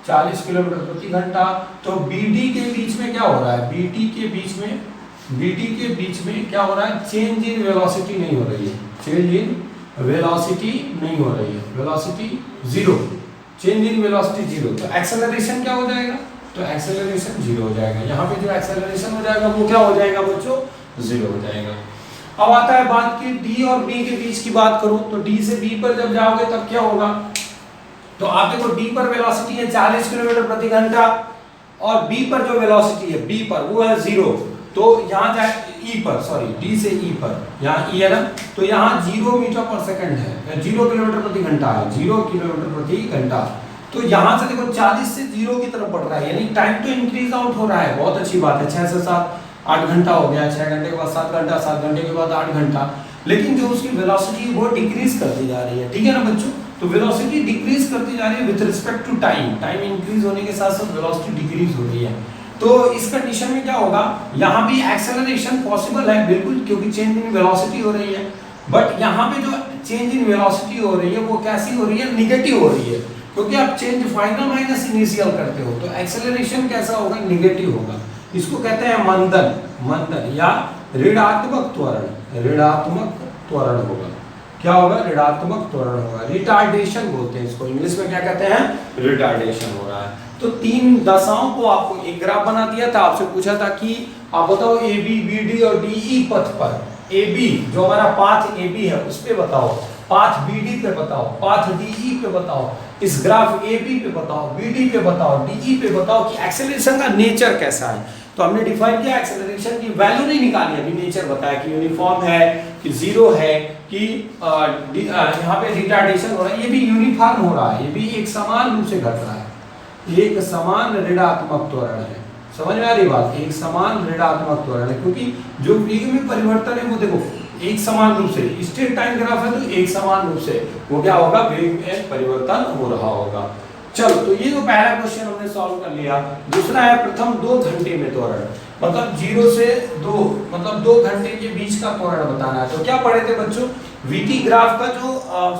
40 किलोमीटर प्रति घंटा। तो बीडी के बीच में क्या हो रहा है, बीडी के बीच में क्या हो रहा है, चेंज इन वेलोसिटी नहीं हो रही है, चेंज इन वेलोसिटी नहीं हो रही है, velocity zero, change in velocity zero. तो एक्सेलरेशन क्या हो जाएगा, तो एक्सेलरेशन जीरो हो जाएगा। यहाँ पे जो एक्सेलरेशन हो जाएगा वो क्या हो जाएगा बच्चों, जीरो हो जाएगा। अब आता है बात की डी और बी के बीच की बात करूं तो डी से बी पर जब जाओगे तब क्या होगा, तो आप देखो डी पर वेलोसिटी है 40 किलोमीटर प्रति घंटा और बी पर जो वेलोसिटी है बी पर वो है जीरो। तो यहाँ जाए ई पर, सॉरी डी से ई पर, यहाँ ई है ना, तो यहाँ 0 मीटर पर सेकंड है, 0 किलोमीटर प्रति घंटा है, 0 किलोमीटर प्रति घंटा। तो यहाँ से देखो 40 से 0 की तरफ बढ़ रहा है, यानी टाइम तो इंक्रीज आउट हो रहा है, बहुत अच्छी बात है। 6 से 7 8 घंटा हो गया, 6 घंटे के बाद 7 घंटा, 7 घंटे के बाद 8 घंटा, लेकिन जो उसकी वेलोसिटी वो डिक्रीज करती जा रही है, ठीक है ना बच्चों। तो वेलोसिटी डिक्रीज करती जा रही है with respect to time, time increase होने के साथ साथ वेलोसिटी डिक्रीज हो रही है। तो इस कंडीशन में क्या होगा, यहाँ भी एक्सेलरेशन पॉसिबल है बिल्कुल, क्योंकि चेंज इन वेलोसिटी हो रही है। बट यहाँ पे जो चेंज इन वेलोसिटी हो रही है वो कैसी हो रही है, निगेटिव हो रही है, क्योंकि आप चेंज फाइनल माइनस इनिशियल करते हो तो एक्सेलरेशन कैसा होगा, निगेटिव होगा। इसको कहते हैं मंदन, मंदन या ऋणात्मक त्वरण, ऋणात्मक त्वरण होगा। क्या होगा, ऋणात्मक त्वरण होगा, रिटार्डेशन बोलते हैं इसको, इंग्लिश में क्या कहते हैं, रिटार्डेशन हो रहा है। तो 3 दशाओं को आपको एक ग्राफ बना दिया था, आपसे पूछा था कि आप बताओ ए बी, बी डी और डी ई पथ पर, ए बी जो हमारा पाथ ए बी है उस पे बताओ, पाथ बी डी पे बताओ, पाथ डी ई पे बताओ, इस ग्राफ ए बी पे बताओ, बी डी पे बताओ, डी ई पे बताओ कि एक्सेलरेशन का नेचर कैसा है। तो हमने डिफाइन किया, एक्सेलरेशन की वैल्यू नहीं निकाली, अभी नेचर बताया कि यूनिफॉर्म है कि जीरो है कि यहाँ पे रिटार्डेशन हो रहा है, ये भी यूनिफॉर्म हो रहा है, ये भी एक समान रूप से घट रहा है, एक समान ऋणात्मक त्वरण है। समझ में आ रही बात, एक समान ऋणात्मक त्वरण है, क्योंकि जो वेग में परिवर्तन है वो देखो एक समान रूप से, स्ट्रेट टाइम ग्राफ है तो एक समान रूप से वो क्या होगा, वेग में परिवर्तन हो रहा होगा। चलो, तो ये जो पहला क्वेश्चन हमने सॉल्व कर लिया। दूसरा है प्रथम 2 घंटे में त्वरण, मतलब 0 से 2, मतलब 2 घंटे के बीच का त्वरण बताना है। तो क्या पढ़े थे बच्चों, वीटी ग्राफ का जो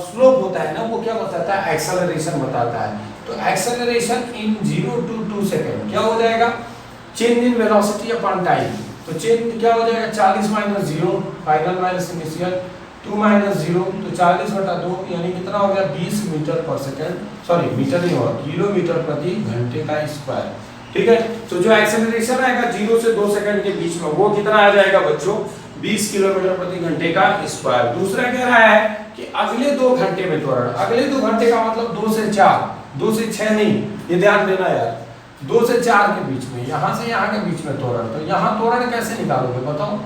स्लोप होता है ना वो क्या बताता है, एक्सेलरेशन बताता है। तो एक्सेलरेशन इन 0 to 2 सेकंड क्या हो जाएगा, change in velocity upon time. तो चेंज क्या हो जाएगा, 40 minus 0 final minus initial, 2 minus 0 तो 40 बटा 2 यानी कितना हो गया, 20 मीटर पर सेकंड, सॉरी मीटर नहीं होगा, किलोमीटर प्रति घंटे का स्क्वायर, ठीक है। तो जो एक्सेलरेशन आएगा 0 से 2 सेकंड के बीच में वो कितना आ जाएगा बच्चों, 20 किलोमीटर प्रति घंटे का स्क्वायर। दूसरा कह रहा है कि अगले 2 घंटे में त्वरण, अगले 2 घंटे का मतलब 2 से 4, 2 से 6 नहीं, ये ध्यान देना यार, 2 से 4 के बीच में, यहाँ से यहाँ के बीच में त्वरण। तो यहाँ त्वरण कैसे निकालोगे बताओ,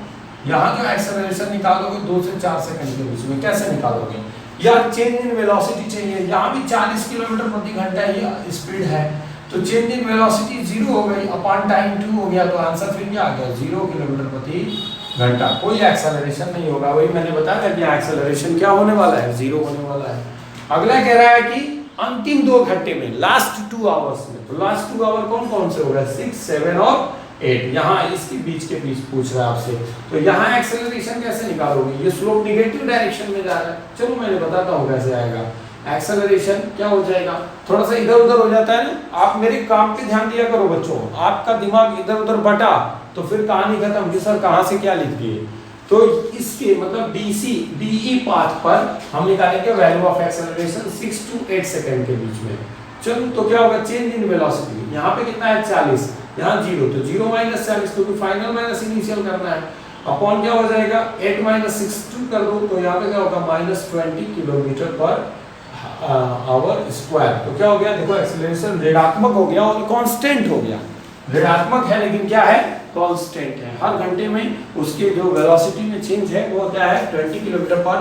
यहाँ जो एक्सेलरेशन निकालोगे 2 से 4 सेकंड के बीच में कैसे निकालोगे, या चेंज इन वेलोसिटी चाहिए, यहाँ भी 40 किलोमीटर प्रति घंटा ही स्पीड है, तो चेंज इन वेलोसिटी 0 हो गई, अपॉन टाइम 2 हो गया, तो आंसर फिर क्या आ गया, 0 किलोमीटर प्रति घंटा, कोई एक्सेलरेशन नहीं होगा। वही मैंने बताया था कि एक्सेलरेशन क्या होने वाला है, 0 होने वाला है। अगला कह रहा है कि अंतिम 2 घंटे में, लास्ट 2 आवर्स में, तो लास्ट 2 आवर कौन कौन से हो गए, 6, 7 और 8, यहाँ इसके बीच के बीच पूछ रहा है आपसे। तो यहाँ एक्सेलरेशन कैसे निकालोगे, ये स्लोप निगेटिव डायरेक्शन में जा रहा है, चलो मैं बताता हूँ कैसे आएगा। एक्सेलरेशन क्या हो जाएगा, थोड़ा सा इधर उधर हो जाता है ना, आप मेरे काम पे ध्यान दिया करो बच्चों, आपका दिमाग इधर उधर बटा तो फिर कहानी खत्म कि सर कहाँ से क्या लिख दिए। तो इसके मतलब डीई पाथ पर हम निकालेंगे value of acceleration 6 to 8 second के बीच में। चलो तो क्या होगा, चेंज इन वेलोसिटी, यहाँ पे कितना है 40, यहाँ 0, तो 0 माइनस 40 क्योंकि फाइनल माइनस इनिशियल करना है, अपॉन क्या हो जाएगा 8 माइनस 62 कर दो, तो यहाँ पे क्या होगा -20 किलोमीटर पर आवर स्क्वायर। तो क्या हो गया, देखो एक्सेलरेशन ऋणात्मक हो गया और कांस्टेंट हो गया, ऋणात्मक है लेकिन क्या है, कांस्टेंट है, हर घंटे में उसके जो वेलोसिटी में चेंज है वो क्या है 20 किलोमीटर पर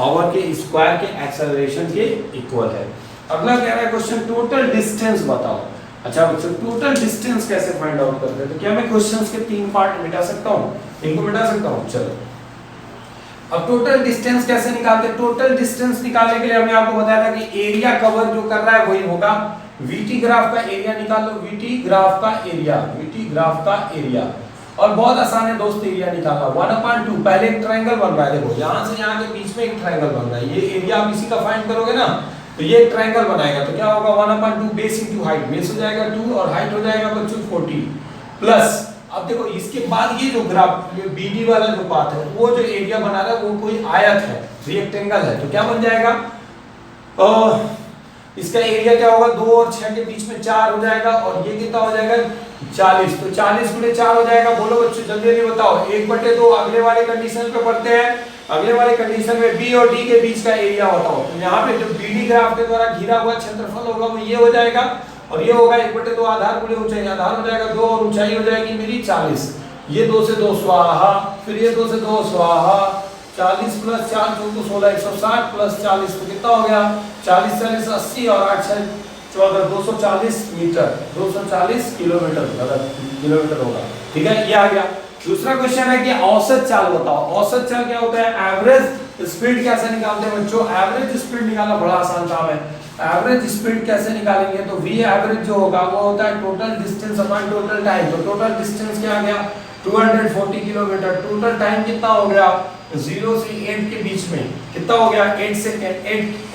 आवर के स्क्वायर के एक्सेलरेशन के इक्वल है। अगला कह रहा है क्वेश्चन टोटल डिस्टेंस बताओ। अच्छा बच्चों, टोटल डिस्टेंस कैसे फाइंड आउट करते हैं, तो क्या मैं क्वेश्चंस के 3 पार्ट मिटा सकता हूं, इनको मिटा सकता हूं। चलो अब टोटल डिस्टेंस कैसे निकालते हैं, टोटल डिस्टेंस निकालने के लिए हमने आपको बताया था कि एरिया कवर जो कर रहा है वही होगा, वीटी ग्राफ का एरिया निकाल लो, वीटी ग्राफ का एरिया, और बहुत आसान है दोस्त एरिया निकालना, 1/2, पहले एक ट्रायंगल बन रहा है, देखो यहां से यहां के बीच में एक ट्रायंगल बन रहा है, ये एरिया आप इसी का फाइंड करोगे ना, तो ये एक ट्रायंगल बनाएगा, तो क्या होगा 1/2 बेस इनटू हाइट, बेस हो जाएगा 2 और हाइट हो जाएगा बच्चों 40 प्लस, अब देखो इसके बाद ये जो ग्राफ ये बीडी वाला जो पाथ है वो जो एरिया बना रहा है वो कोई आयत है, रेक्टेंगल है, तो क्या बन जाएगा इसका एरिया क्या होगा 2 और 6 के बीच में 4 हो जाएगा, और ये कितना हो जाएगा 40, तो 40 गुणे 4 हो जाएगा। बोलो बच्चों जल्दी जल्दी बताओ, 1/2 अगले वाले कंडीशन पे पढ़ते हैं, अगले वाले कंडीशन में बी और डी के बीच का एरिया बताओ, तो यहाँ पे जो बीडी ग्राफ के द्वारा घिरा हुआ क्षेत्रफल होगा वो ये हो जाएगा, और ये होगा 1/2 आधार गुणे ऊंचाई, आधार हो जाएगा 2 और ऊंचाई हो जाएगी मेरी 40, ये 2 से 2 स्वाहा, फिर ये 2 से 2 स्वाहा, 40 प्लस 4 4 16 160 प्लस 40 तो कितना हो गया 40 40 80 और 8 6 14 240 मीटर, 240 किलोमीटर होगा, ठीक है ये आ गया। दूसरा क्वेश्चन है कि औसत चाल बताओ, औसत चाल क्या होता है, एवरेज स्पीड कैसे निकालते हैं बच्चों, एवरेज स्पीड निकालना बड़ा आसान काम है, एवरेज स्पीड कैसे निकालेंगे, तो वी एवरेज जो होगा वो होता है total distance upon total time, तो टोटल डिस्टेंस क्या आ गया 240 किलोमीटर, टोटल टाइम कितना हो गया 0 से 8 के बीच में कितना हो गया 8 सेकंड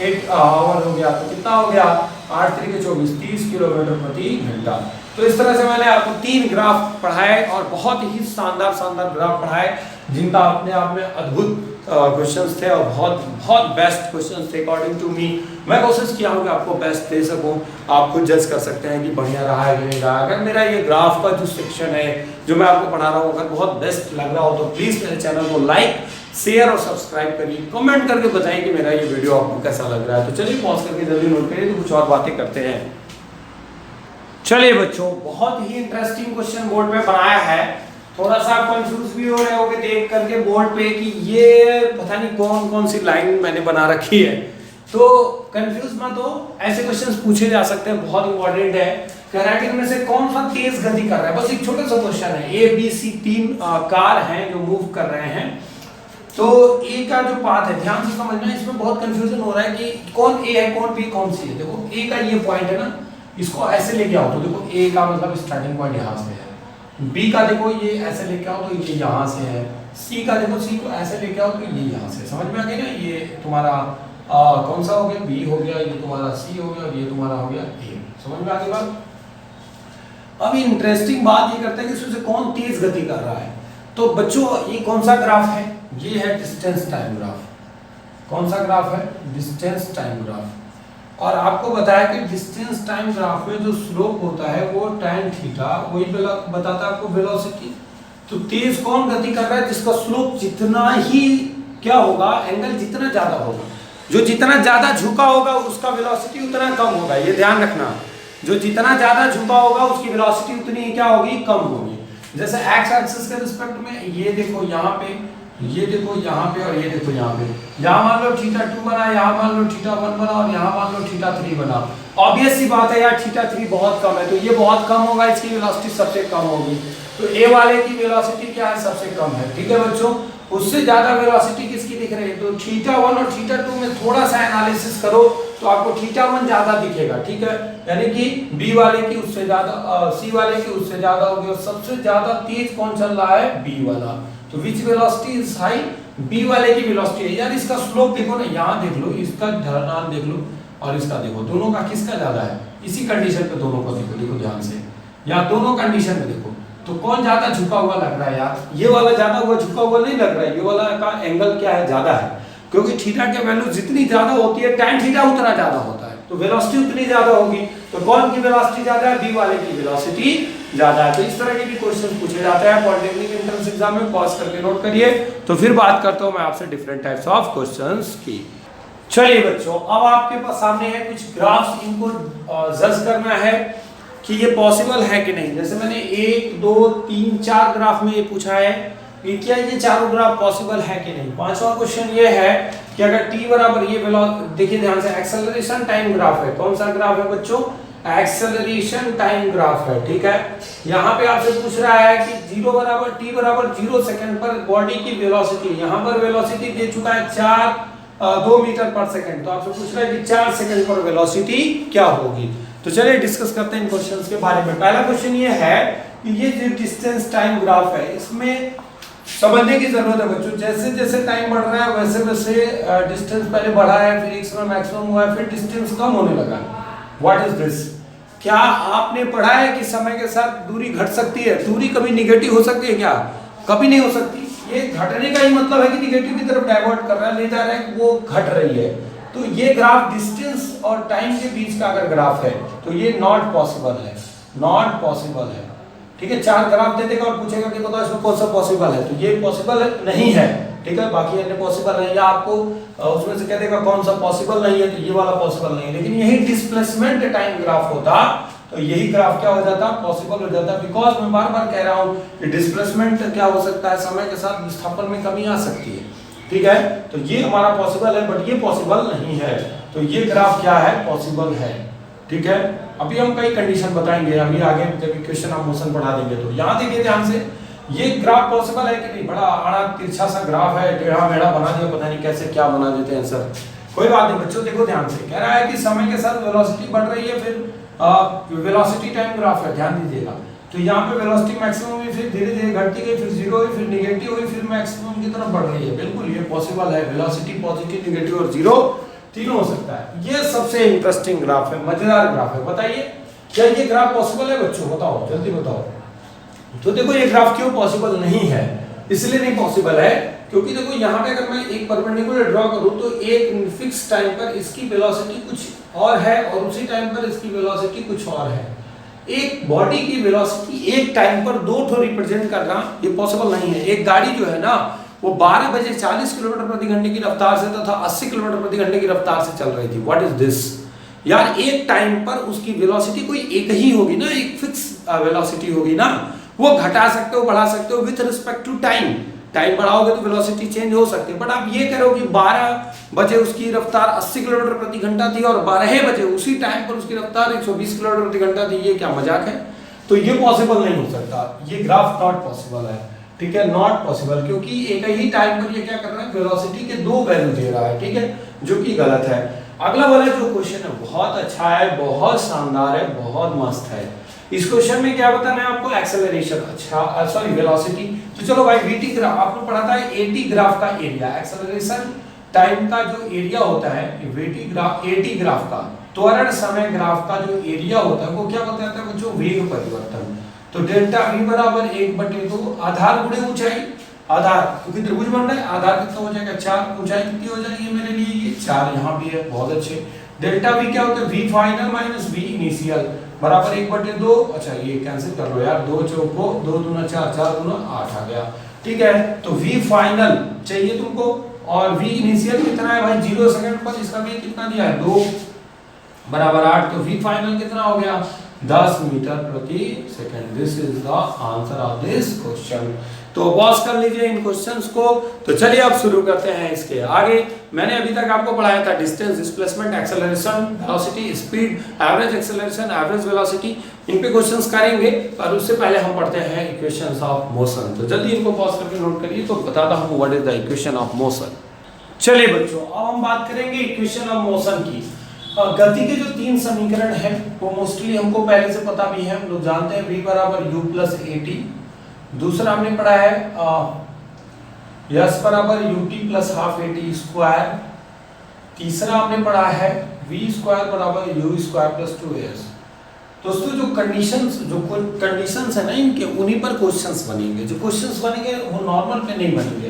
8 आवर हो गया, तो कितना हो गया 8 3 के 24 30 किलोमीटर प्रति घंटा। तो इस तरह से मैंने आपको 3 ग्राफ पढ़ाए और बहुत ही शानदार ग्राफ पढ़ाए जिनका अपने आप में अद्भुत क्वेश्चंस थे और बहुत बेस्ट क्वेश्चंस थे अकॉर्डिंग टू मी। मैं कोशिश किया हूँ कि आपको बेस्ट दे सकूँ, आप खुद जज कर सकते हैं कि बढ़िया रहा है कि नहीं रहा। अगर मेरा ये ग्राफ का जो सेक्शन है जो मैं आपको पढ़ा रहा हूँ अगर बहुत बेस्ट लग रहा हो तो प्लीज़ मेरे चैनल को लाइक शेयर और सब्सक्राइब करिए, कमेंट करके बताइए कि मेरा ये वीडियो आपको कैसा लग रहा है। तो चलिए पॉज करके जल्दी नोट करिए तो कुछ और बातें करते हैं। चलिए बच्चों, बहुत ही इंटरेस्टिंग क्वेश्चन बोर्ड में बनाया है, थोड़ा सा आप कंफ्यूज भी हो रहे होगे देख करके बोर्ड पे कि ये पता नहीं कौन कौन सी लाइन मैंने बना रखी है, तो कंफ्यूज मत हो, ऐसे क्वेश्चंस पूछे जा सकते हैं, बहुत इंपॉर्टेंट है। कह रहा है कि इनमें से कौन सा तेज गति कर रहा है, बस एक छोटा सा क्वेश्चन है, ए बी सी 3 कार हैं जो मूव कर रहे हैं, तो ए का जो पाथ है ध्यान से समझना, इसमें बहुत कंफ्यूजन हो रहा है कि कौन ए है कौन बी कौन सी है। देखो ए का ये पॉइंट है ना, इसको ऐसे लेके आओ तो देखो ए का मतलब स्टार्टिंग पॉइंट यहाँ से है, बी का देखो ये ऐसे लेके आओ तो ये यहाँ से है, सी का देखो सी को ऐसे लेके आओ तो ये यहाँ से, समझ में आ गया ना, ये तुम्हारा कौन सा हो गया बी हो गया, ये तुम्हारा सी हो गया और ये तुम्हारा हो गया ए, समझ में आ गई बात। अब इंटरेस्टिंग बात ये करते हैं कि इसमें से कौन तेज गति कर रहा है। तो बच्चों ये कौन सा ग्राफ है, ये है डिस्टेंस टाइम ग्राफ। कौन सा ग्राफ है, डिस्टेंस टाइम ग्राफ। और आपको बताया कि डिस्टेंस टाइम ग्राफ में जो स्लोप होता है वो tan थीटा वही बताता है आपको वेलोसिटी। तो तेज कौन गति कर रहा है, जिसका स्लोप जितना ही क्या होगा, एंगल जितना ज्यादा होगा, जो जितना ज्यादा झुका होगा उसका वेलोसिटी उतना कम होगा, ये ध्यान रखना, जो जितना ज्यादा झुका होगा उसकी वेलोसिटी उतनी क्या होगी, कम होगी। जैसे एक्स एक्सिस के रिस्पेक्ट में ये देखो यहाँ पे, ये देखो यहाँ पे और ये देखो यहाँ पे, यहाँ मान लो θ2 बना, यहाँ मान लो θ1 बना और यहाँ मान लो θ3 बना। ऑब्वियस सी बात है यार θ3 बहुत कम है तो ये बहुत कम होगा, इसकी वेलोसिटी सबसे कम होगी, तो ए वाले की वेलोसिटी क्या है, सबसे कम है, ठीक है बच्चों। उससे ज्यादा वेलोसिटी किसकी दिख रही है, तो θ1 और θ2 में थोड़ा सा एनालिसिस करो तो आपको θ1 ज्यादा दिखेगा, ठीक है, यानी कि बी वाले की उससे ज्यादा, सी वाले की उससे ज्यादा होगी, और सबसे ज्यादा तेज कौन चल रहा है, बी वाला। तो विच वेलोसिटी इज हाई, बी वाले की वेलोसिटी है। यार इसका स्लोप देखो ना, यहाँ देख लो, इसका ढलान देख लो और इसका देखो, दोनों का किसका ज्यादा है, इसी कंडीशन पे दोनों को देखो, देखो ध्यान से, यहाँ दोनों कंडीशन में देखो, तो कौन ज्यादा झुका हुआ लग रहा है यार? ये वाला ज्यादा हुआ झुका हुआ नहीं लग रहा है, ये वाला का एंगल क्या है, ज्यादा है, क्योंकि थीटा की वैल्यू जितनी ज्यादा होती है tan थीटा उतना ज्यादा होता है, तो वेलोसिटी उतनी ज्यादा होगी। तो कौन की वेलोसिटी ज्यादा है? बी वाले की वेलोसिटी ज्यादा है। तो इस तरह के भी क्वेश्चन पूछे जाते हैं पॉलिटेक्निक एंट्रेंस एग्जाम में, पॉज करके नोट करिए। तो फिर बात करता हूं मैं आपसे डिफरेंट टाइप्स ऑफ क्वेश्चंस की। चलिए बच्चों, अब आपके पास सामने है कुछ ग्राफ्स, इनको जज करना है कि ये पॉसिबल है कि नहीं। जैसे मैंने 1 2 3 4 ग्राफ में ये पूछा है कि क्या ये चारों ग्राफ पॉसिबल है कि नहीं। पांचवा क्वेश्चन ये है कि अगर t बराबर ये देखिए ध्यान से, एक्सेलरेशन टाइम ग्राफ है। कौन सा ग्राफ है बच्चों? एक्सेलरेशन टाइम ग्राफ है, ठीक है। यहाँ पे आपसे पूछ रहा है कि t बराबर 0 सेकंड पर बॉडी की वेलोसिटी, यहाँ पर वेलोसिटी दे चुका है 2 मीटर पर सेकंड, तो आपसे पूछ रहा है कि 4 सेकंड पर वेलोसिटी क्या होगी। तो चलिए डिस्कस करते हैं इन क्वेश्चंस के बारे में। पहला क्वेश्चन ये है कि ये जो डिस्टेंस टाइम ग्राफ है, इसमें समझने की जरूरत है बच्चों। जैसे जैसे टाइम बढ़ रहा है वैसे वैसे डिस्टेंस पहले बढ़ा है, फिर एक समय मैक्सिमम हुआ है, फिर डिस्टेंस कम होने लगा। What is this? क्या आपने पढ़ा है कि समय के साथ दूरी घट सकती है? दूरी कभी निगेटिव हो सकती है क्या? कभी नहीं हो सकती। ये घटने का ही मतलब है कि निगेटिव की तरफ डाइवर्ट कर रहा है, ले जा रहा है कि वो घट रही है। तो ये ग्राफ डिस्टेंस और टाइम के बीच का अगर ग्राफ है तो ये नॉट पॉसिबल है, नॉट पॉसिबल है, ठीक है। 4 ग्राफ दे देगा और पूछेगा कि बताओ इसमें कौन सा पॉसिबल है, तो ये पॉसिबल नहीं है, ठीक है। बाकी अन्य पॉसिबल है, या आपको उसमें से कह देगा कौन सा पॉसिबल नहीं है, तो ये वाला पॉसिबल नहीं है। लेकिन यही डिस्प्लेसमेंट टाइम ग्राफ होता तो यही ग्राफ क्या हो जाता? पॉसिबल हो जाता। बिकॉज मैं बार बार कह रहा हूं कि डिस्प्लेसमेंट क्या हो सकता है, समय के साथ विस्थापन में कमी आ सकती है, ठीक है। तो ये हमारा पॉसिबल है, बट ये पॉसिबल नहीं है। तो ये ग्राफ क्या है? पॉसिबल है, ठीक है। अभी हम कई कंडीशन बताएंगे, अभी आगे जब इक्वेशन ऑफ मोशन पढ़ा देंगे। तो यहाँ देखिए ध्यान से, ये ग्राफ पॉसिबल है कि नहीं? बड़ा आड़ा तिरछा सा ग्राफ है, टेढ़ा मेढ़ा बना दिया, पता नहीं कैसे क्या बना देते हैं सर। कोई बात नहीं बच्चों, देखो ध्यान से, कह रहा है कि समय के साथ वेलोसिटी बढ़ रही है, फिर वेलोसिटी टाइम ग्राफ है, ध्यान दीजिएगा। तो यहाँ पे वेलोसिटी मैक्सिमम हुई, फिर धीरे धीरे घटती गई, फिर 0 हुई, फिर नेगेटिव हुई, फिर मैक्सिमम की तरफ बढ़ रही है। बिल्कुल ये पॉसिबल है, वेलोसिटी पॉजिटिव, नेगेटिव और 0 तीनों हो सकता है। ये सबसे इंटरेस्टिंग ग्राफ है, मजेदार ग्राफ है। बताइए क्या ये ग्राफ पॉसिबल है बच्चों? बताओ, जल्दी बताओ। तो देखो ये ग्राफ क्यों पॉसिबल नहीं है? इसलिए नहीं पॉसिबल है क्योंकि देखो यहाँ पे अगर मैं एक परपेंडिकुलर ड्रॉ करूं तो एक फिक्स टाइम पर इसकी वेलोसिटी कुछ और है और उसी टाइम पर इसकी वेलोसिटी कुछ और है। एक बॉडी की वेलोसिटी एक टाइम पर दो ठो रिप्रेजेंट करना ये पॉसिबल नहीं है। एक गाड़ी जो है ना वो 12 बजे 40 किलोमीटर प्रति घंटे की रफ्तार से तथा 80 किलोमीटर प्रति घंटे की रफ्तार से चल रही थी। व्हाट इज दिस यार? एक टाइम पर उसकी वेलोसिटी कोई एक ही होगी ना, एक फिक्स वेलोसिटी होगी ना। वो घटा सकते हो, बढ़ा सकते हो with respect to time. Time बढ़ाओगे तो वेलोसिटी चेंज हो सकती है, बट आप ये करो कि 12 बजे उसकी रफ्तार 80 किलोमीटर प्रति घंटा थी और 12 बजे उसी टाइम पर उसकी रफ्तार 120 किलोमीटर प्रति घंटा थी। ये क्या मजाक है? तो ये पॉसिबल नहीं हो सकता, ये ग्राफ नॉट पॉसिबल है, ठीक है, नॉट पॉसिबल। क्योंकि एक ही टाइम पर ये क्या कर रहा है, वेलोसिटी के दो वैल्यू दे रहा है, ठीक है, जो कि गलत है। अगला वाला जो क्वेश्चन है बहुत अच्छा है, बहुत शानदार है, बहुत मस्त है। इस क्वेश्चन में क्या बताना है आपको? एक्सेलरेशन, अच्छा सॉरी वेलोसिटी। तो चलो भाई वीटी ग्राफ आपने पढ़ा था, एटी ग्राफ का एरिया, एक्सेलरेशन टाइम का जो एरिया होता है वीटी ग्राफ, एटी ग्राफ का त्वरण समय ग्राफ का जो एरिया होता है वो क्या बताता है बच्चों? वेग परिवर्तन। तो डेल्टा v बराबर 1/2 आधार गुणे ऊंचाई, आधार क्योंकि त्रिभुज बन रहा है, आधार कितना हो जाएगा 4, ऊंचाई कितनी हो जाएगी मेरे लिए? ये 4 यहाँ भी है, बहुत अच्छे। डेल्टा v क्या होता है? v final minus v initial बराबर 1/2। अच्छा ये कैंसिल कर लो यार, 2 चौको 2 दूना 4, 4 दूना 8 आ गया, ठीक है। तो v फाइनल चाहिए तुमको और v इनिशियल कितना है भाई? 0 सेकंड पर इसका v कितना दिया है? 2 बराबर 8। तो v फाइनल कितना हो गया? 10 मीटर प्रति second. This is the answer of this question. तो पॉज कर लीजिए इन क्वेश्चंस को। तो चलिए अब शुरू करते हैं इसके आगे। मैंने अभी तक आपको पढ़ाया था distance, displacement, acceleration, velocity, speed, average acceleration, average velocity. इन पे क्वेश्चंस करेंगे पर उससे पहले हम पढ़ते हैं इक्वेशंस ऑफ मोशन। तो जल्दी इनको पॉज करके नोट करिए तो बताता हूं what is the equation of motion. चलिए बच्चों अब हम बात करेंगे इक्वेशन ऑफ मोशन की। गति के जो 3 समीकरण हैं वो मोस्टली हमको पहले से पता भी है, हम लोग जानते हैं v बराबर u प्लस at। दूसरा हमने पढ़ा है s बराबर ut plus half at square. तीसरा हमने पढ़ा है v स्क्वायर बराबर u स्क्वायर प्लस 2s। दोस्तों जो कंडीशंस है ना इनके, उन्हीं पर क्वेश्चंस बनेंगे। जो क्वेश्चंस बनेंगे वो नॉर्मल पे नहीं बनेंगे,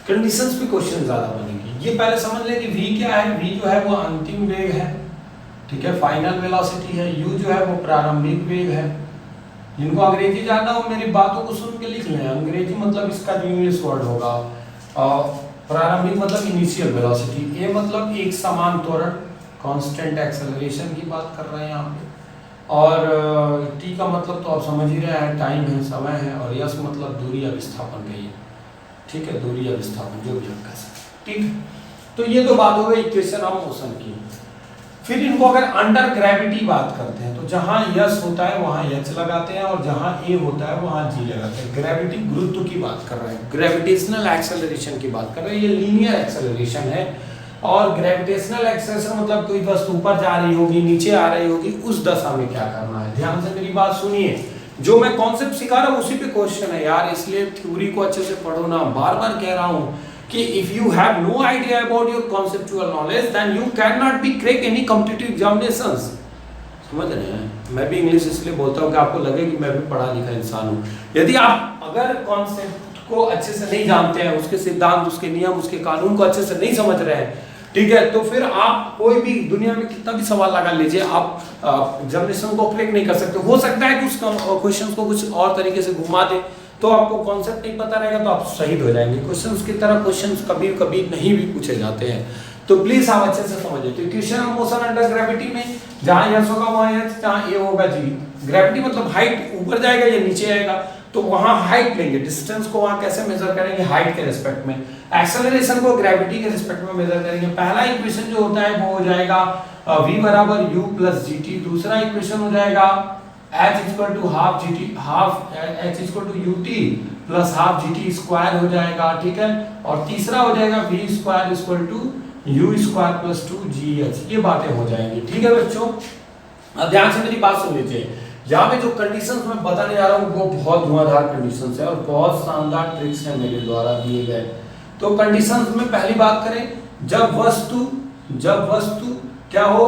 कंडीशंस पे क्वेश्चन ज्यादा बनेंगे। ये पहले समझ लें कि v क्या है। v जो है वो अंतिम वेग है, ठीक है, फाइनल वेलोसिटी है। u जो है वो प्रारंभिक वेग है। जिनको अंग्रेजी जानना हो मेरी बातों को सुन के लिख लें। अंग्रेजी मतलब इसका जो इंग्लिश वर्ड होगा, प्रारंभिक मतलब इनिशियल वेलोसिटी, a मतलब एक समान त्वरण, कांस्टेंट एक्सेलरेशन की बात कर रहे हैं यहाँ पे, और t का मतलब तो आप समझ ही रहे हैं, टाइम है, समय है, और s मतलब दूरी या विस्थापन का ही, ठीक है, दूरी या विस्थापन जो भी हम कह सकते हैं, ठीक। तो ये तो बात हो गई इक्वेशन ऑफ मोशन की। फिर इनको अगर अंडर ग्रेविटी बात करते हैं तो जहां s होता है वहां h लगाते हैं, और जहां a होता है वहां g लगाते हैं। ग्रेविटी गुरुत्व की बात कर रहे हैं, ग्रेविटेशनल एक्सेलरेशन की बात कर रहे हैं। ये लीनियर एक्सेलरेशन है, और ग्रेविटेशनल एक्सेलरेशन मतलब कोई वस्तु ऊपर जा रही होगी, नीचे आ रही होगी, उस दशा में क्या करना है। ध्यान से मेरी बात सुनिए, जो मैं कॉन्सेप्ट सिखा रहा हूँ उसी पे क्वेश्चन है यार, इसलिए थ्योरी को अच्छे से पढ़ो ना। बार बार कह रहा हूँ कि if you have no idea about your conceptual knowledge then you can not be crack any competitive examinations. समझ रहे हैं, मैं भी इंग्लिश इसलिए बोलता हूँ कि आपको लगे कि मैं भी पढ़ा लिखा इंसान हूँ। यदि आप अगर कॉन्सेप्ट को अच्छे से नहीं जानते हैं, उसके सिद्धांत, उसके नियम, उसके कानून को अच्छे से नहीं समझ रहे हैं, ठीक है, तो फिर आप कोई भी दुनिया में कितना भी सवाल लगा लीजिए, आप एग्जामिनेशन को क्रैक नहीं कर सकते। हो सकता है कि उस क्वेश्चन को कुछ और तरीके से घुमा दे, तो आपको कॉन्सेप्ट नहीं पता रहेगा तो आप शहीद हो जाएंगे। क्वेश्चंस की तरह क्वेश्चंस कभी कभी नहीं भी पूछे जाते हैं, तो प्लीज आप अच्छे से समझिए। तो equation of motion under gravity में जहां s होगा वहां h, जहां a होगा g। ग्रेविटी मतलब हाइट, ऊपर जाएगा या नीचे आएगा, तो वहां हाइट लेंगे। डिस्टेंस को वहां कैसे मेजर करेंगे, हाइट के रिस्पेक्ट में। एक्सेलरेशन को ग्रेविटी के रिस्पेक्ट में मेजर करेंगे। पहला इक्वेशन जो होता है वो हो जाएगा v बराबर u प्लस gt। दूसरा इक्वेशन हो जाएगा h equal to half gt, half h equal to ut plus half gt square हो जाएगा, ठीक है। और तीसरा हो जाएगा v square equal to u square plus 2gh। ये बातें हो जाएंगी, ठीक है बच्चों। अब ध्यान से मेरी बात सुन लीजिए। यहाँ पे जो कंडीशंस मैं बताने जा रहा हूँ वो बहुत धुआंधार कंडीशंस है और बहुत शानदार ट्रिक्स हैं मेरे द्वारा दिए गए। तो कंडीशंस में पहली बात करें, जब वस्तु क्या हो,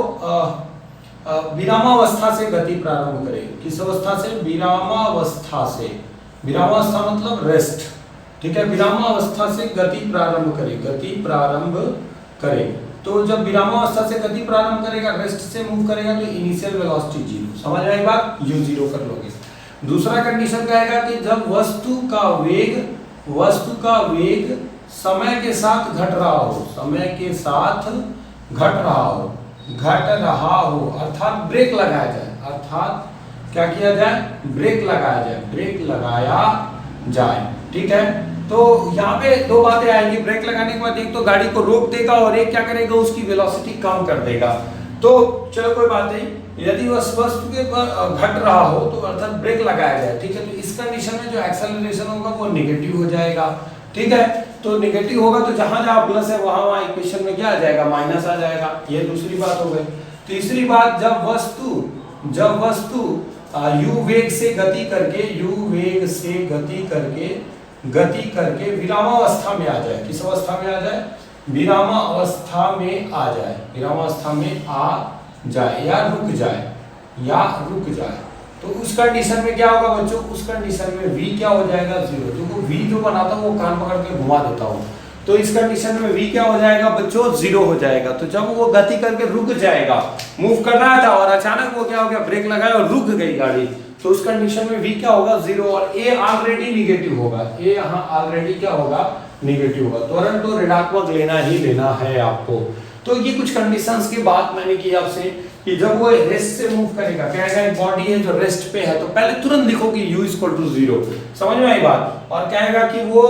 विरामावस्था से गति प्रारंभ करे। किस अवस्था से, विरामावस्था से। विरामावस्था मतलब रेस्ट, ठीक है। विरामावस्था से गति प्रारंभ करे, तो जब विरामावस्था से गति प्रारंभ करेगा, रेस्ट से मूव करेगा, तो इनिशियल वेलोसिटी 0। समझ में आई बात, u 0 कर लोगे। दूसरा कंडीशन कहेगा कि जब वस्तु का वेग समय के साथ घट रहा हो, अर्थात ब्रेक लगाया जाए, अर्थात क्या किया जाए, ब्रेक लगाया जाए, ठीक है। तो यहाँ पे दो बातें आएंगी। ब्रेक लगाने के बाद एक तो गाड़ी को रोक देगा और एक क्या करेगा, उसकी वेलोसिटी कम कर देगा। तो चलो कोई बात नहीं, यदि वस्तु के घट रहा हो तो अर्थात ब्रेक लगाया जाए, ठीक है। तो इस कंडीशन में जो एक्सेलरेशन होगा वो नेगेटिव हो जाएगा, ठीक है। तो नेगेटिव होगा तो जहां जहां प्लस है वहां इक्वेशन में क्या आ जाएगा, माइनस आ जाएगा। ये दूसरी बात हो गई। तीसरी बात, जब वस्तु u वेग से गति करके विरामावस्था में आ जाए। किस अवस्था में आ जाए, विरामावस्था में आ जाए या रुक जाए, तो उस कंडीशन में क्या होगा बच्चों, उस कंडीशन में v क्या हो जाएगा, 0। देखो v जो बनाता हूँ वो कान पकड़ के घुमा देता हूँ, तो इस कंडीशन में v क्या हो जाएगा बच्चों, 0 हो जाएगा। तो जब वो गति करके रुक जाएगा, मूव कर रहा था और अचानक वो क्या हो गया, ब्रेक लगाया और रुक गई गाड़ी, तो उस कंडीशन में v क्या होगा, 0। और a ऑलरेडी निगेटिव होगा, a यहाँ ऑलरेडी क्या होगा, निगेटिव होगा। तुरंत तो ऋणात्मक लेना ही लेना है आपको। तो ये कुछ कंडीशंस की बात मैंने की आपसे कि जब वो रेस्ट से मूव करेगा, कहेगा एक बॉडी है जो रेस्ट पे है, तो पहले तुरंत लिखो कि u इक्वल टू 0। समझ में आई बात। और कहेगा कि वो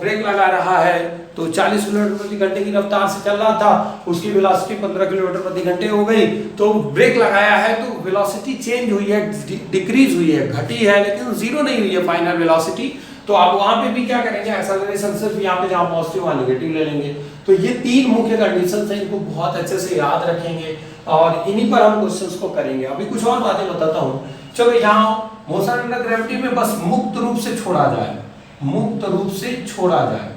ब्रेक लगा रहा है, तो 40 किलोमीटर प्रति घंटे की रफ्तार से चल रहा था, उसकी वेलोसिटी 15 किलोमीटर प्रति घंटे हो गई, तो ब्रेक लगाया है तो वेलोसिटी चेंज हुई है, डिक्रीज हुई है, घटी है, लेकिन 0 नहीं हुई है फाइनल वेलोसिटी। तो आप वहां पे भी क्या करेंगे, एक्सेलरेशन सिर्फ यहाँ पे जहाँ पॉजिटिव वहां नेगेटिव ले लेंगे। तो ये 3 मुख्य कंडीशंस हैं, इनको बहुत अच्छे से याद रखेंगे और इन्हीं पर हम क्वेश्चंस को करेंगे। अभी कुछ और बातें बताता हूँ। चलो यहाँ मोशन अंडर ग्रेविटी में बस मुक्त रूप से छोड़ा जाए,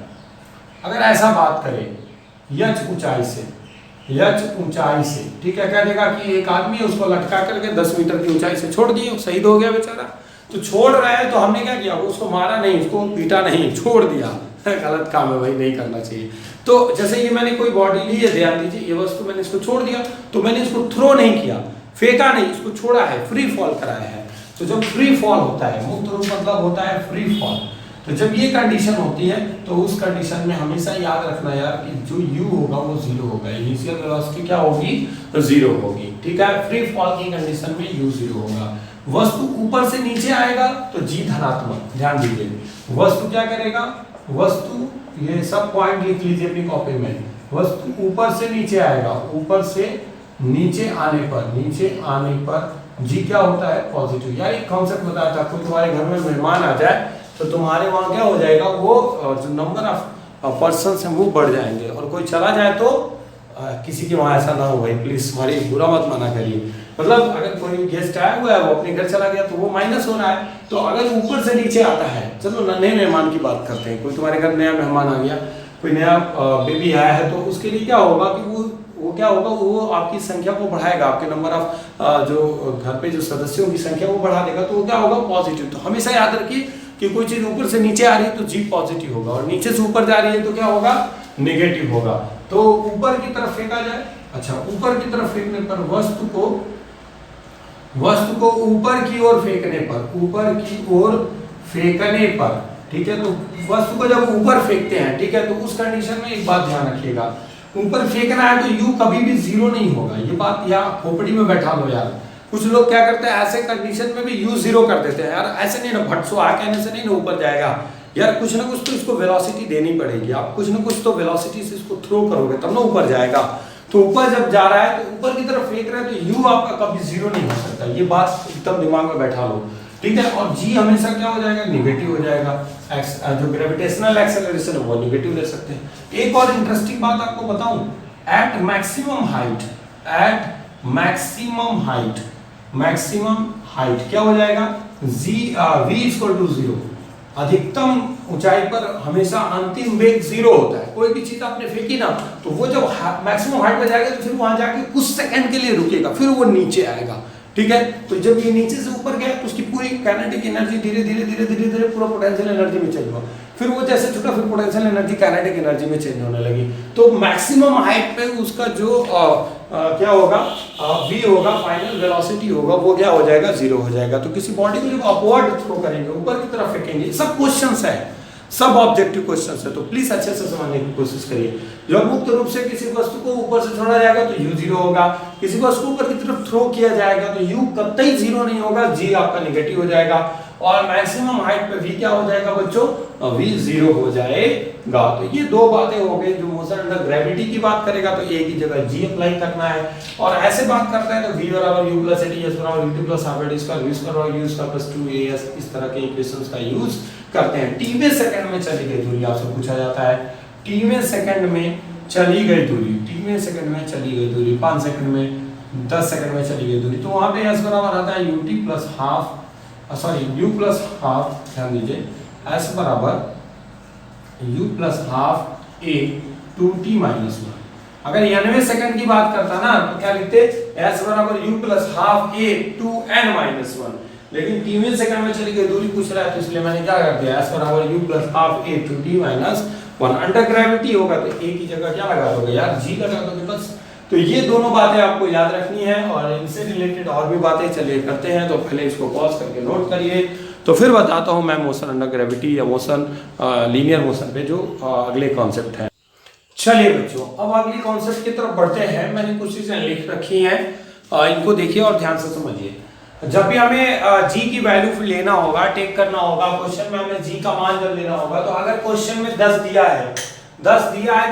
अगर ऐसा बात करें h ऊंचाई से, h ऊंचाई से, ठीक है, कह देगा कि एक आदमी है उसको लटका करके 10 मीटर की ऊंचाई से छोड़ दिए, शहीद हो गया बेचारा। तो छोड़ रहा है तो हमने क्या किया, उसको मारा नहीं, उसको पीटा नहीं, छोड़ दिया, गलत काम है भाई, नहीं करना चाहिए। तो जैसे ये मैंने कोई बॉडी ली है, ध्यान दीजिए, ये वस्तु मैंने इसको छोड़ दिया, तो मैंने इसको थ्रो नहीं किया, फेंका नहीं, इसको छोड़ा है, फ्री फॉल कराया है। तो जब फ्री फॉल होता है, मुक्त रूप मतलब होता है फ्री फॉल, तो जब ये कंडीशन होती है तो उस कंडीशन में हमेशा याद रखना यार कि जो u होगा वो 0 होगा, इनिशियल वेलोसिटी क्या होगी, 0 होगी, ठीक है। फ्री फॉल की कंडीशन में u 0 होगा। वस्तु ऊपर से नीचे आएगा तो g धनात्मक, ध्यान दीजिए, वस्तु क्या करेगा, वस्तु, ये सब पॉइंट लिख लीजिए अपनी कॉपी में, वस्तु ऊपर से नीचे आएगा, ऊपर से नीचे आने पर g क्या होता है, पॉजिटिव। यार एक कॉन्सेप्ट बताया था, कोई तुम्हारे घर में मेहमान आ जाए तो तुम्हारे वहां क्या हो जाएगा, वो जो नंबर ऑफ पर्सन है वो बढ़ जाएंगे, और कोई चला जाए तो किसी के वहां ऐसा ना हो भाई, प्लीज हमारी बुरा मत माना करिए। मतलब अगर कोई गेस्ट आया हुआ है वो अपने घर चला गया तो वो माइनस हो रहा है। तो अगर ऊपर से नीचे आता है, चलो नए मेहमान की बात करते हैं, कोई तुम्हारे घर नया मेहमान आ गया, कोई नया बेबी आया है, तो उसके लिए क्या होगा कि वो क्या होगा, वो आपकी संख्या को बढ़ाएगा, आपके नंबर ऑफ जो घर पे जो सदस्यों की संख्या वो बढ़ा देगा, तो वो क्या होगा, पॉजिटिव। तो हमेशा याद रखिए कि कोई चीज ऊपर से नीचे आ रही है तो जी पॉजिटिव होगा, और नीचे से ऊपर जा रही है तो क्या होगा, नेगेटिव होगा। तो ऊपर की तरफ फेंका जाए, अच्छा, ऊपर की तरफ फेंकने पर वस्तु को ऊपर की ओर फेंकने पर, ठीक है, तो वस्तु को जब ऊपर फेंकते हैं, ठीक है, तो उस कंडीशन में एक बात ध्यान रखिएगा, ऊपर फेंकना है तो u कभी भी 0 नहीं होगा, ये बात यहाँ खोपड़ी में बैठा लो यार। कुछ लोग क्या करते हैं, ऐसे कंडीशन में भी u 0 कर देते हैं, यार ऐसे नहीं ना, भट्सो आ कहने से नहीं ना ऊपर जाएगा यार, कुछ ना कुछ तो इसको वेलोसिटी देनी पड़ेगी, आप कुछ ना कुछ तो वेलोसिटी से इसको थ्रो करोगे तब ना ऊपर जाएगा। तो ऊपर जब जा रहा है तो ऊपर की तरफ फेंक रहा है तो u आपका कभी 0 नहीं हो सकता, ये बात एकदम दिमाग में बैठा लो, ठीक है। और g हमेशा क्या हो जाएगा, निगेटिव हो जाएगा, जो ग्रेविटेशनल एक्सेलरेशन है वो निगेटिव ले सकते हैं। एक और इंटरेस्टिंग बात आपको बताऊं, एट मैक्सिमम हाइट क्या हो जाएगा, v इक्वल टू 0, अधिकतम ऊंचाई पर हमेशा अंतिम वेग 0 होता है। कोई भी चीज आपने फेंकी ना, तो वो जब मैक्सिमम हाइट पर जाएगा तो फिर वहां जाके कुछ सेकंड के लिए रुकेगा, फिर वो नीचे आएगा, ठीक है। तो जब ये नीचे से ऊपर गया तो उसकी पूरी काइनेटिक एनर्जी धीरे धीरे पूरा पोटेंशियल एनर्जी में चेंज हुआ, फिर वो जैसे छूटा फिर पोटेंशियल एनर्जी काइनेटिक एनर्जी में चेंज होने लगी। तो मैक्सिमम हाइट पे उसका जो क्या होगा, v होगा, फाइनल वेलोसिटी होगा, वो क्या हो जाएगा, 0 हो जाएगा। तो किसी बॉडी को जब अपवर्ड थ्रो करेंगे, ऊपर की तरफ फेंकेंगे, सब क्वेश्चंस है, सब ऑब्जेक्टिव क्वेश्चंस है, तो प्लीज अच्छे से समझने की कोशिश करिए। जब मुक्त रूप से किसी वस्तु को ऊपर से छोड़ा जाएगा तो u 0 होगा, किसी वस्तु को ऊपर की तरफ थ्रो किया जाएगा तो u कतई 0 नहीं होगा, g आपका नेगेटिव हो जाएगा, और मैक्सिमम हाइट पे v क्या हो जाएगा बच्चों, v 0 हो जाएगा। तो ये दो बातें हो गई। जो मोशन अंडर ग्रेविटी की बात करेगा तो a की जगह g अप्लाई करना है, और ऐसे बात करता है तो v बराबर u प्लस at s बराबर ut plus half at square v square और u स्क्वायर प्लस 2as, इस तरह के इक्वेशंस का यूज करते हैं। टीवें सेकंड में चली गई दूरी आपसे पूछा जाता है, टीवें सेकंड में चली गई दूरी, टीवें सेकंड में चली गई दूरी, 5 सेकंड में, 10 सेकंड में चली गई दूरी, तो वहां पे s बराबर आता है ut plus half, sorry u plus half, ध्यान दीजिए, s बराबर u plus half a 2t minus 1। अगर 90 सेकंड की बात करता ना तो क्या लिखते, s बराबर u plus half a 2n minus 1, लेकिन 3वें सेकंड में चली गई दूरी पूछ रहा है तो इसलिए मैंने क्या कर दिया, s बराबर u plus half a 2t minus 1। Under gravity होगा तो a की जगह क्या लगा दोगे यार, g लगा दोगे बस। तो ये दोनों बातें आपको याद रखनी है, और इनसे रिलेटेड और भी बातें चलिए करते हैं। तो पहले इसको पॉज करके नोट करिए, तो फिर बताता हूँ मैं मोशन अंडर ग्रेविटी या मोशन लीनियर मोशन पे जो अगले कॉन्सेप्ट है। चलिए बच्चों, अब अगली कॉन्सेप्ट की तरफ बढ़ते हैं। मैंने कुछ चीजें लिख रखी हैं, इनको देखिए और ध्यान से समझिए। जब भी हमें g की वैल्यू लेना होगा, टेक करना होगा, क्वेश्चन में हमें g का मान जब लेना होगा, तो अगर क्वेश्चन में 10 दिया है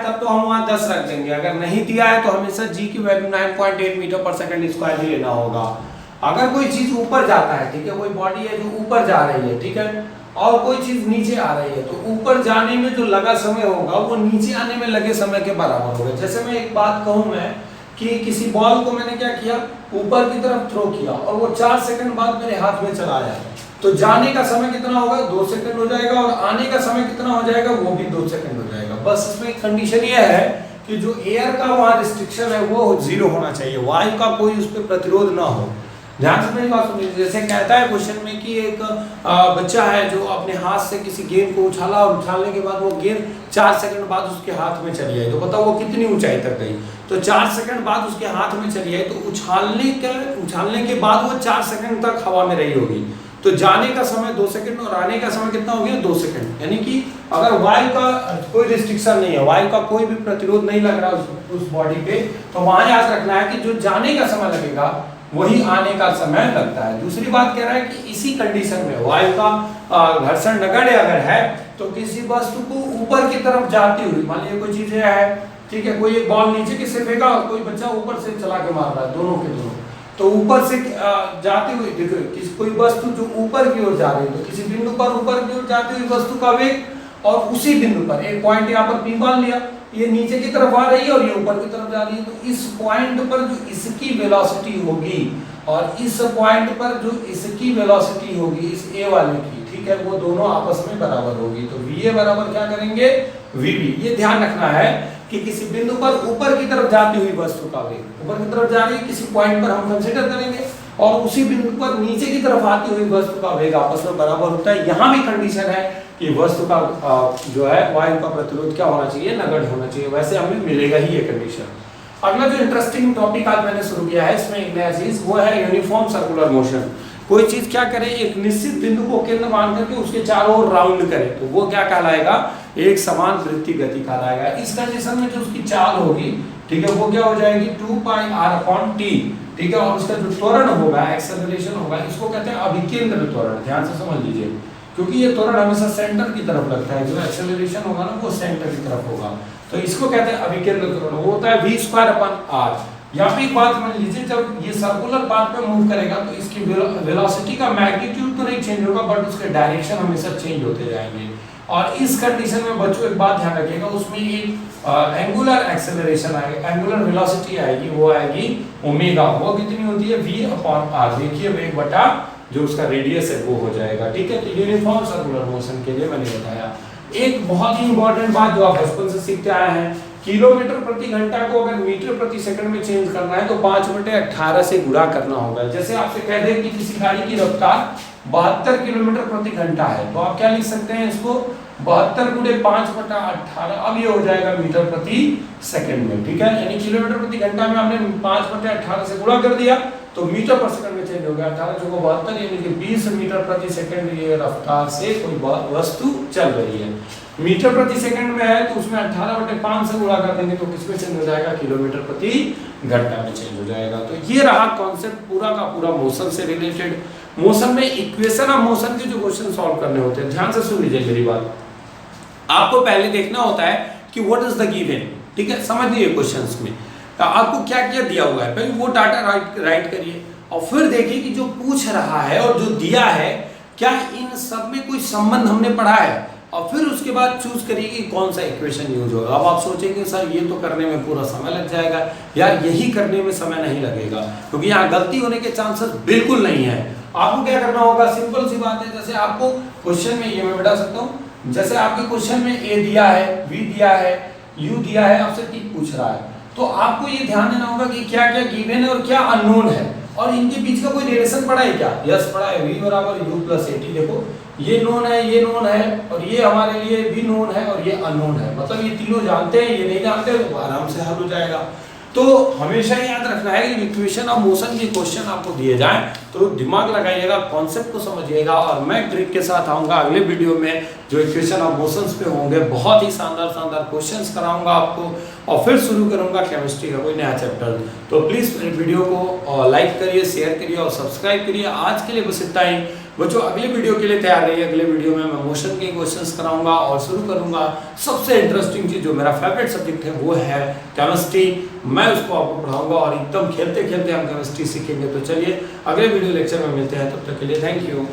तब तो हम वहां 10 रख देंगे, अगर नहीं दिया है तो हमेशा g की वैल्यू 9.8 मीटर पर सेकंड स्क्वायर ही लेना होगा। अगर कोई चीज ऊपर जाता है, ठीक है, कोई बॉडी है जो ऊपर जा रही है, ठीक है, और कोई चीज नीचे आ रही है, तो ऊपर जाने में जो लगा समय होगा वो नीचे आने में लगे समय के बराबर होगा। जैसे मैं एक बात कहूं मैं कि किसी बॉल को मैंने क्या किया, ऊपर की तरफ थ्रो किया और वो 4 सेकंड बाद मेरे हाथ में चला आया, तो जाने का समय कितना होगा, 2 सेकंड हो जाएगा, और आने का समय कितना हो जाएगा, वो भी 2 सेकंड हो जाएगा। बस इसमें एक कंडीशन ये है कि कि जो एयर का वहाँ रिस्ट्रिक्शन है वो 0 होना चाहिए, वायु का कोई उस पर प्रतिरोध ना हो। ध्यान से मेरी बात सुनिए, जैसे कहता है क्वेश्चन में कि एक बच्चा है जो अपने हाथ से किसी गेंद को उछाला और उछालने के बाद वो गेंद 4 सेकंड बाद उसके हाथ में चली आई, तो बताओ वो कितनी ऊंचाई तक गई। तो 4 सेकंड बाद उसके हाथ में चली आई, तो उछालने के बाद वो 4 सेकंड तक हवा में रही होगी। तो जाने का समय 2 सेकंड और आने का समय कितना हो गया, 2 सेकंड। यानी कि अगर वायु का कोई रिस्ट्रिक्शन नहीं है, वायु का कोई भी प्रतिरोध नहीं लग रहा उस बॉडी पे, तो वहां याद रखना है कि जो जाने का समय लगेगा वही आने का समय लगता है। दूसरी बात कह रहा है कि इसी कंडीशन में वायु का घर्षण नगण्य अगर है तो किसी वस्तु को ऊपर की तरफ जाती हुई, मान लीजिए कोई चीज है, ठीक है, कोई एक बॉल नीचे की से फेंका, कोई बच्चा ऊपर से चला के मार रहा है, दोनों के दोनों, तो ऊपर से जाती हुई देखो किसी कोई वस्तु जो ऊपर की ओर जा रही है, तो किसी बिंदु पर ऊपर की ओर जाती हुई वस्तु का वेग, और उसी बिंदु पर एक पॉइंट यहाँ पर P मान लिया, ये नीचे की तरफ आ रही है और ये ऊपर की तरफ जा रही है, तो इस पॉइंट पर जो इसकी वेलोसिटी होगी और इस पॉइंट पर जो इसकी वेलोसिटी होगी, इस A वाले की, ठीक है, वो दोनों आपस में बराबर होगी। तो VA बराबर क्या करेंगे, VB। ये ध्यान रखना है कि किसी बिंदु पर ऊपर की तरफ जाती हुई वस्तु का वेग, ऊपर की तरफ जा रही है किसी पॉइंट पर हम कंसीडर करेंगे, और उसी बिंदु पर नीचे की तरफ आती हुई वस्तु का वेग आपस में बराबर होता है। यहाँ भी कंडीशन है कि वस्तु का जो है वायु का प्रतिरोध क्या होना चाहिए, नगण्य होना चाहिए। वैसे हमें मिलेगा ही ये कंडीशन। अगला जो इंटरेस्टिंग टॉपिक आज मैंने शुरू किया है, इसमें एक नया चीज, वो है यूनिफॉर्म सर्कुलर मोशन। कोई चीज क्या करे, एक निश्चित बिंदु को केंद्र मान करके उसके चारों ओर राउंड करे, तो वो क्या कहलाएगा, एक समान वृत्तीय गति कहलाएगा। इस कंडीशन में जो उसकी चाल होगी, ठीक है, वो क्या हो जाएगी 2πr/t, ठीक है, और उसका जो त्वरण होगा, एक्सेलरेशन होगा, इसको कहते हैं अभिकेंद्र त्वरण। ध्यान से समझ लीजिए, क्योंकि ये त्वरण हमेशा सेंटर की तरफ लगता है, जो एक्सेलरेशन होगा ना वो सेंटर की तरफ होगा, तो इसको कहते हैं अभिकेंद्र त्वरण। वो होता है v²/r। यहाँ पे एक बात समझ लीजिए, जब ये सर्कुलर पाथ पे मूव करेगा तो इसकी वेलोसिटी का मैग्नीट्यूड तो नहीं चेंज होगा, बट उसके डायरेक्शन हमेशा चेंज होते जाएंगे। और इस कंडीशन में बच्चों एक बात ध्यान रखिएगा, उसमें एक एंगुलर एक्सेलरेशन आएगी, एंगुलर वेलोसिटी आएगी, वो आएगी ओमेगा। वो कितनी होती है, v/r। देखिए वेग बटा जो उसका रेडियस है वो हो जाएगा, ठीक है। तो यूनिफॉर्म सर्कुलर मोशन के लिए मैंने बताया। एक बहुत ही इंपॉर्टेंट बात जो आप बचपन से सीखते आए हैं, किलोमीटर प्रति घंटा को अगर मीटर प्रति सेकंड में चेंज करना है तो 5/18 से गुणा करना होगा। जैसे आपसे कह दें कि किसी गाड़ी की रफ्तार 72 किलोमीटर प्रति घंटा है, तो आप क्या लिख सकते हैं इसको, 72 × 5/18। अब ये हो जाएगा मीटर प्रति सेकंड में, ठीक है। यानी किलोमीटर प्रति घंटा में हमने 5/18 से गुणा कर दिया तो मीटर पर सेकंड में चेंज हो गया। 18 × 72 यानी कि 20 मीटर प्रति सेकंड ये रफ्तार से कोई वस्तु चल रही है। मीटर प्रति सेकंड में है तो उसमें 18/5 से गुणा कर देंगे तो किसमें चेंज हो जाएगा, किलोमीटर प्रति घंटा में चेंज हो जाएगा। तो ये रहा कॉन्सेप्ट पूरा का पूरा मोशन से रिलेटेड। मोशन में इक्वेशन ऑफ मोशन के जो क्वेश्चन सॉल्व करने होते हैं, ध्यान से सुन लीजिए मेरी बात। आपको पहले देखना होता है कि व्हाट इज द गिवन, ठीक है, समझ लीजिए क्वेश्चंस में आपको क्या क्या दिया हुआ है, पहले वो डाटा राइट करिए और फिर देखिए कि जो पूछ रहा है और जो दिया है क्या इन सब में कोई संबंध हमने पढ़ा है, और फिर उसके बाद चूज करिए कि कौन सा इक्वेशन यूज होगा। अब आप सोचेंगे सर ये तो करने में पूरा समय लग जाएगा, यार यही करने में समय नहीं लगेगा, क्योंकि यहाँ गलती होने के चांसेस बिल्कुल नहीं है। आपको क्या करना होगा, सिंपल सी बात है, जैसे आपको क्वेश्चन में ये मैं बता सकता हूँ, जैसे आपके क्वेश्चन में ए दिया है, बी दिया है, यू दिया है, आपसे टी पूछ रहा है, तो आपको ये ध्यान देना होगा कि क्या क्या गिवन है और क्या अननोन है, और इनके बीच का कोई रिलेशन पड़ा है क्या। यस पड़ा है, v = u + at। देखो ये नोन है, ये नोन है, और ये हमारे लिए भी नोन है और ये अननोन है, मतलब ये तीनों जानते हैं, ये नहीं जानते तो आराम से हल हो जाएगा। तो हमेशा याद रखना है कि इक्वेशन ऑफ मोशन के क्वेश्चन आपको दिए जाएं तो दिमाग लगाइएगा, कॉन्सेप्ट को समझिएगा, और मैं ट्रिक के साथ आऊंगा अगले वीडियो में जो इक्वेशन ऑफ मोशंस पे होंगे। बहुत ही शानदार शानदार क्वेश्चंस कराऊंगा आपको, और फिर शुरू करूंगा केमिस्ट्री का कोई नया चैप्टर। तो प्लीज़ मेरे वीडियो को लाइक करिए, शेयर करिए और सब्सक्राइब करिए। आज के लिए बस इतना ही बच्चों, अगले वीडियो के लिए तैयार रहिए। अगले वीडियो में मैं मोशन के क्वेश्चंस कराऊंगा और शुरू करूंगा सबसे इंटरेस्टिंग चीज जो मेरा फेवरेट सब्जेक्ट है वो है केमिस्ट्री। मैं उसको आपको पढ़ाऊंगा और एकदम खेलते खेलते हम केमिस्ट्री सीखेंगे। तो चलिए अगले वीडियो लेक्चर में मिलते हैं, तब तक के लिए थैंक यू।